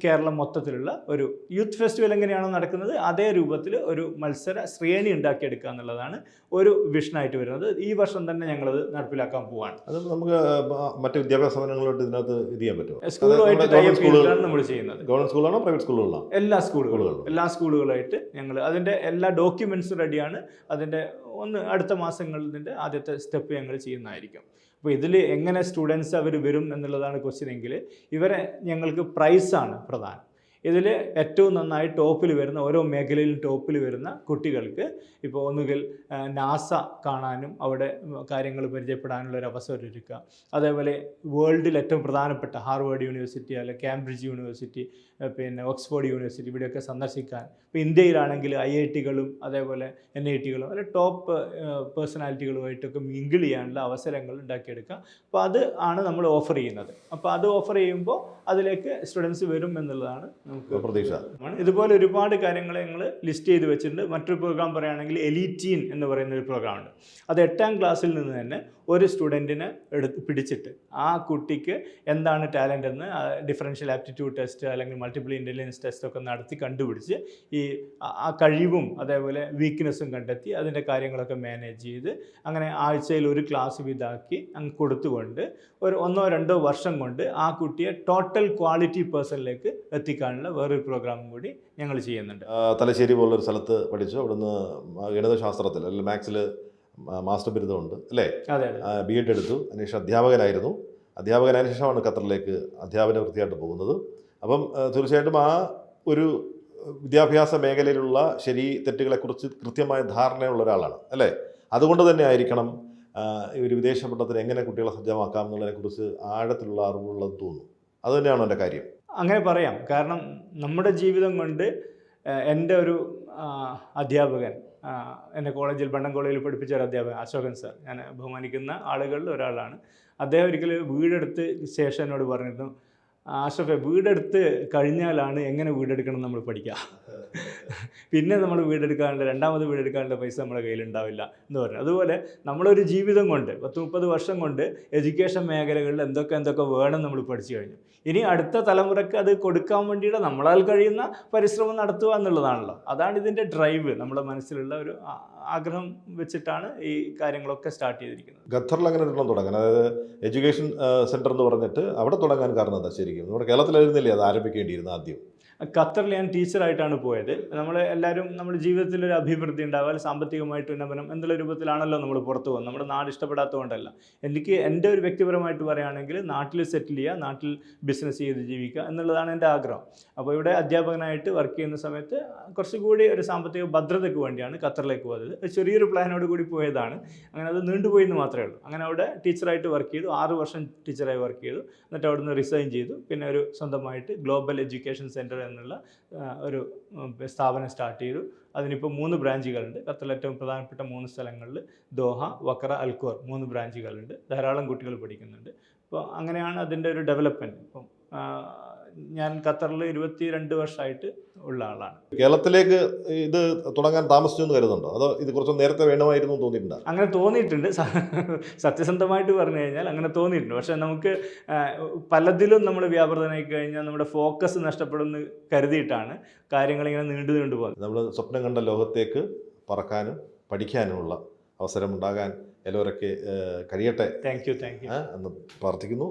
കേരളം മൊത്തത്തിലുള്ള ഒരു യൂത്ത് ഫെസ്റ്റിവൽ എങ്ങനെയാണോ നടക്കുന്നത് അതേ രൂപത്തിൽ ഒരു മത്സര ശ്രേണി ഉണ്ടാക്കിയെടുക്കുക എന്നുള്ളതാണ് ഒരു വിഷനായിട്ട് വരുന്നത്. ഈ വർഷം തന്നെ ഞങ്ങളത് നടപ്പിലാക്കാൻ പോവാണ്. അത് നമുക്ക് മറ്റ് വിദ്യാഭ്യാസ സ്ഥാപനങ്ങളോട്ട് ഇതിനകത്ത് ഇത് ചെയ്യാൻ പറ്റുമോ? സ്കൂളുമായിട്ട് നമ്മൾ ചെയ്യുന്നത്. ഗവൺമെന്റ് സ്കൂളാണോ പ്രൈവറ്റ് സ്കൂളുകളാണോ? എല്ലാ സ്കൂളുകളായിട്ട് ഞങ്ങൾ അതിൻ്റെ എല്ലാ ഡോക്യുമെൻറ്റ്സും റെഡിയാണ്. അതിൻ്റെ അടുത്ത മാസങ്ങളിൽ ഇതിൻ്റെ ആദ്യത്തെ സ്റ്റെപ്പ് ഞങ്ങൾ ചെയ്യുന്നതായിരിക്കും. അപ്പോൾ ഇതിൽ എങ്ങനെ സ്റ്റുഡൻസ് അവർ വരും എന്നുള്ളതാണ് ക്വസ്റ്റ്യൻ എങ്കിൽ, ഇവരെ ഞങ്ങൾക്ക് പ്രൈസാണ് പ്രധാനം. ഇതിൽ ഏറ്റവും നന്നായി ടോപ്പിൽ വരുന്ന, ഓരോ മേഖലയിലും ടോപ്പിൽ വരുന്ന കുട്ടികൾക്ക് ഇപ്പോൾ ഒന്നുകിൽ നാസ കാണാനും അവിടെ കാര്യങ്ങൾ പരിചയപ്പെടാനുള്ള ഒരു അവസരം ഒരുക്കുക. അതേപോലെ വേൾഡിൽ ഏറ്റവും പ്രധാനപ്പെട്ട ഹാർവേഡ് യൂണിവേഴ്സിറ്റി, അല്ലെങ്കിൽ കാംബ്രിഡ്ജ് യൂണിവേഴ്സിറ്റി, ഓക്സ്ഫോർഡ് യൂണിവേഴ്സിറ്റി, ഇവിടെയൊക്കെ സന്ദർശിക്കാൻ. ഇപ്പോൾ ഇന്ത്യയിലാണെങ്കിൽ IIT-കളും അതേപോലെ NIT-കളും അല്ലെ ടോപ്പ് പേഴ്സണാലിറ്റികളുമായിട്ടൊക്കെ മിങ്കിൾ ചെയ്യാനുള്ള അവസരങ്ങൾ ഉണ്ടാക്കിയെടുക്കുക. അപ്പോൾ അത് ആണ് നമ്മൾ ഓഫർ ചെയ്യുന്നത്. അപ്പോൾ അത് ഓഫർ ചെയ്യുമ്പോൾ അതിലേക്ക് സ്റ്റുഡൻസ് വരും എന്നുള്ളതാണ് നമുക്ക് പ്രതീക്ഷ. ഇതുപോലെ ഒരുപാട് കാര്യങ്ങൾ ഞങ്ങൾ ലിസ്റ്റ് ചെയ്ത് വെച്ചിട്ടുണ്ട്. മറ്റൊരു പ്രോഗ്രാം പറയുകയാണെങ്കിൽ എലീറ്റീൻ എന്ന് പറയുന്ന ഒരു പ്രോഗ്രാമുണ്ട്. അത് 8ാം ക്ലാസ്സിൽ നിന്ന് തന്നെ ഒരു സ്റ്റുഡൻറ്റിനെ പിടിച്ചിട്ട് ആ കുട്ടിക്ക് എന്താണ് ടാലൻ്റ് എന്ന് ഡിഫറൻഷ്യൽ ആപ്റ്റിറ്റ്യൂഡ് ടെസ്റ്റ് അല്ലെങ്കിൽ മൾട്ടിപ്പിൾ ഇൻ്റലിജൻസ് ടെസ്റ്റ് ഒക്കെ നടത്തി കണ്ടുപിടിച്ച് ഈ ആ കഴിവും അതേപോലെ വീക്ക്നെസ്സും കണ്ടെത്തി അതിൻ്റെ കാര്യങ്ങളൊക്കെ മാനേജ് ചെയ്ത് അങ്ങനെ ആഴ്ചയിൽ ഒരു ക്ലാസ് ഇതാക്കി അങ്ങ് കൊടുത്തുകൊണ്ട് ഒരു 1-2 വർഷം കൊണ്ട് ആ കുട്ടിയെ ടോട്ടൽ ക്വാളിറ്റി പേഴ്സണിലേക്ക് എത്തിക്കാനുള്ള വേറൊരു പ്രോഗ്രാമും കൂടി ഞങ്ങൾ ചെയ്യുന്നുണ്ട്. തലശ്ശേരി പോലുള്ളൊരു സ്ഥലത്ത് പഠിച്ചു. അവിടുന്ന് ഗണിതശാസ്ത്രത്തിൽ അല്ലെങ്കിൽ മാത്സിൽ മാസ്റ്റർ ബിരുദമുണ്ട് അല്ലേ? അതെ. B.Ed എടുത്തു. അതിനുശേഷം അധ്യാപകനായിരുന്നു. അധ്യാപകനായ ശേഷമാണ് ഖത്തറിലേക്ക് അധ്യാപന വൃത്തിയായിട്ട് പോകുന്നത്. അപ്പം തീർച്ചയായിട്ടും ആ ഒരു വിദ്യാഭ്യാസ മേഖലയിലുള്ള ശരി തെറ്റുകളെക്കുറിച്ച് കൃത്യമായ ധാരണയുള്ള ഒരാളാണ് അല്ലേ? അതുകൊണ്ട് തന്നെ ആയിരിക്കണം ഈ ഒരു വിദേശ പഠനത്തിന് എങ്ങനെ കുട്ടികളെ സജ്ജമാക്കാം എന്നുള്ളതിനെക്കുറിച്ച് ആഴത്തിലുള്ള അറിവുള്ളത് തോന്നുന്നു. അത് തന്നെയാണോ എൻ്റെ കാര്യം? അങ്ങനെ പറയാം. കാരണം നമ്മുടെ ജീവിതം കൊണ്ട് എൻ്റെ ഒരു അധ്യാപകൻ, എൻ്റെ കോളേജിൽ ബണ്ടൻ കോളേജിൽ പഠിപ്പിച്ച ഒരു അധ്യാപകൻ അശോകൻ സാർ, ഞാൻ ബഹുമാനിക്കുന്ന ആളുകളിൽ ഒരാളാണ്. അദ്ദേഹം ഒരിക്കൽ വീടെടുത്ത് ശേഷം എന്നോട് പറഞ്ഞിരുന്നു, ആഷഫെ, വീടെടുത്ത് കഴിഞ്ഞാലാണ് എങ്ങനെ വീടെടുക്കണം നമ്മൾ പഠിക്കുക. പിന്നെ നമ്മൾ വീടെടുക്കാനുള്ള രണ്ടാമത് വീടെടുക്കാനുള്ള പൈസ നമ്മുടെ കയ്യിലുണ്ടാവില്ല എന്ന് പറഞ്ഞു. അതുപോലെ നമ്മളൊരു ജീവിതം കൊണ്ട് 10-30 വർഷം കൊണ്ട് എഡ്യൂക്കേഷൻ മേഖലകളിൽ എന്തൊക്കെ വേണം നമ്മൾ പഠിച്ചു കഴിഞ്ഞു. ഇനി അടുത്ത തലമുറയ്ക്ക് അത് കൊടുക്കാൻ വേണ്ടിയിട്ട് നമ്മളാൽ കഴിയുന്ന പരിശ്രമം നടത്തുക എന്നുള്ളതാണല്ലോ. അതാണ് ഇതിൻ്റെ ഡ്രൈവ്. നമ്മുടെ മനസ്സിലുള്ള ഒരു ആഗ്രഹം വെച്ചിട്ടാണ് ഈ കാര്യങ്ങളൊക്കെ സ്റ്റാർട്ട് ചെയ്തിരിക്കുന്നത്. ഖത്തറിൽ അങ്ങനെ ഒരെണ്ണം തുടങ്ങാൻ, അതായത് എഡ്യൂക്കേഷൻ സെൻറ്റർ എന്ന് പറഞ്ഞിട്ട് അവിടെ തുടങ്ങാൻ കാരണം എന്താ? ശരിക്കും നമ്മുടെ കേരളത്തിലായിരുന്നില്ലേ അത് ആരംഭിക്കേണ്ടിയിരുന്നത് ആദ്യം? ഖത്തറിൽ ഞാൻ ടീച്ചറായിട്ടാണ് പോയത്. നമ്മൾ എല്ലാവരും നമ്മുടെ ജീവിതത്തിലൊരു അഭിവൃദ്ധി ഉണ്ടാവാൻ സാമ്പത്തികമായിട്ട് ഉന്നമനം എന്നുള്ള രൂപത്തിലാണല്ലോ നമ്മൾ പുറത്തു പോകുന്നത്. നമ്മുടെ നാട് ഇഷ്ടപ്പെടാത്തതുകൊണ്ടല്ല. എനിക്ക് എൻ്റെ ഒരു വ്യക്തിപരമായിട്ട് പറയുകയാണെങ്കിൽ നാട്ടിൽ സെറ്റിൽ ചെയ്യുക, നാട്ടിൽ ബിസിനസ് ചെയ്ത് ജീവിക്കുക എന്നുള്ളതാണ് എൻ്റെ ആഗ്രഹം. അപ്പോൾ ഇവിടെ അധ്യാപകനായിട്ട് വർക്ക് ചെയ്യുന്ന സമയത്ത് കുറച്ചുകൂടി ഒരു സാമ്പത്തിക ഭദ്രതയ്ക്ക് വേണ്ടിയാണ് ഖത്തറിലേക്ക് പോയത്. ചെറിയൊരു പ്ലാനോട് കൂടി പോയതാണ്. അങ്ങനെ അത് നീണ്ടുപോയി എന്ന് മാത്രമേ ഉള്ളൂ. അങ്ങനെ അവിടെ ടീച്ചറായിട്ട് വർക്ക് ചെയ്തു. 6 വർഷം ടീച്ചറായി വർക്ക് ചെയ്തു. എന്നിട്ട് അവിടെ നിന്ന് റിസൈൻ ചെയ്തു. പിന്നെ ഒരു സ്വന്തമായിട്ട് ഗ്ലോബൽ എഡ്യൂക്കേഷൻ സെൻറ്റർ എന്നുള്ള ഒരു സ്ഥാപനം സ്റ്റാർട്ട് ചെയ്തു. അതിനിപ്പോൾ 3 ബ്രാഞ്ചുകളുണ്ട്. ഖത്തറിലെ ഏറ്റവും പ്രധാനപ്പെട്ട 3 സ്ഥലങ്ങളിൽ ദോഹ, വക്ര, അൽഖോർ 3 ബ്രാഞ്ചുകളുണ്ട്. ധാരാളം കുട്ടികൾ പഠിക്കുന്നുണ്ട്. അപ്പോൾ അങ്ങനെയാണ് അതിൻ്റെ ഒരു ഡെവലപ്മെൻറ്റ്. ഇപ്പം ഞാൻ ഖത്തറിൽ 22 വർഷമായിട്ട് ഉള്ള ആളാണ്. കേരളത്തിലേക്ക് ഇത് തുടങ്ങാൻ താമസിച്ചു എന്ന് കരുതുന്നുണ്ടോ? അതോ ഇത് കുറച്ച് നേരത്തെ വേണമായിരുന്നു തോന്നിയിട്ടുണ്ടോ? അങ്ങനെ തോന്നിയിട്ടുണ്ട്. സത്യസന്ധമായിട്ട് പറഞ്ഞു കഴിഞ്ഞാൽ അങ്ങനെ തോന്നിയിട്ടുണ്ട്. പക്ഷേ നമുക്ക് പലതിലും നമ്മൾ വ്യാപൃതനായി കഴിഞ്ഞാൽ നമ്മുടെ ഫോക്കസ് നഷ്ടപ്പെടുമെന്ന് കരുതിയിട്ടാണ് കാര്യങ്ങളിങ്ങനെ നീണ്ടു പോകുന്നത്. നമ്മൾ സ്വപ്നം കണ്ട ലോകത്തേക്ക് പറക്കാനും പഠിക്കാനുമുള്ള അവസരം ഉണ്ടാകാൻ എല്ലാവരൊക്കെ കഴിയട്ടെ താങ്ക് യു എന്ന് പ്രാർത്ഥിക്കുന്നു.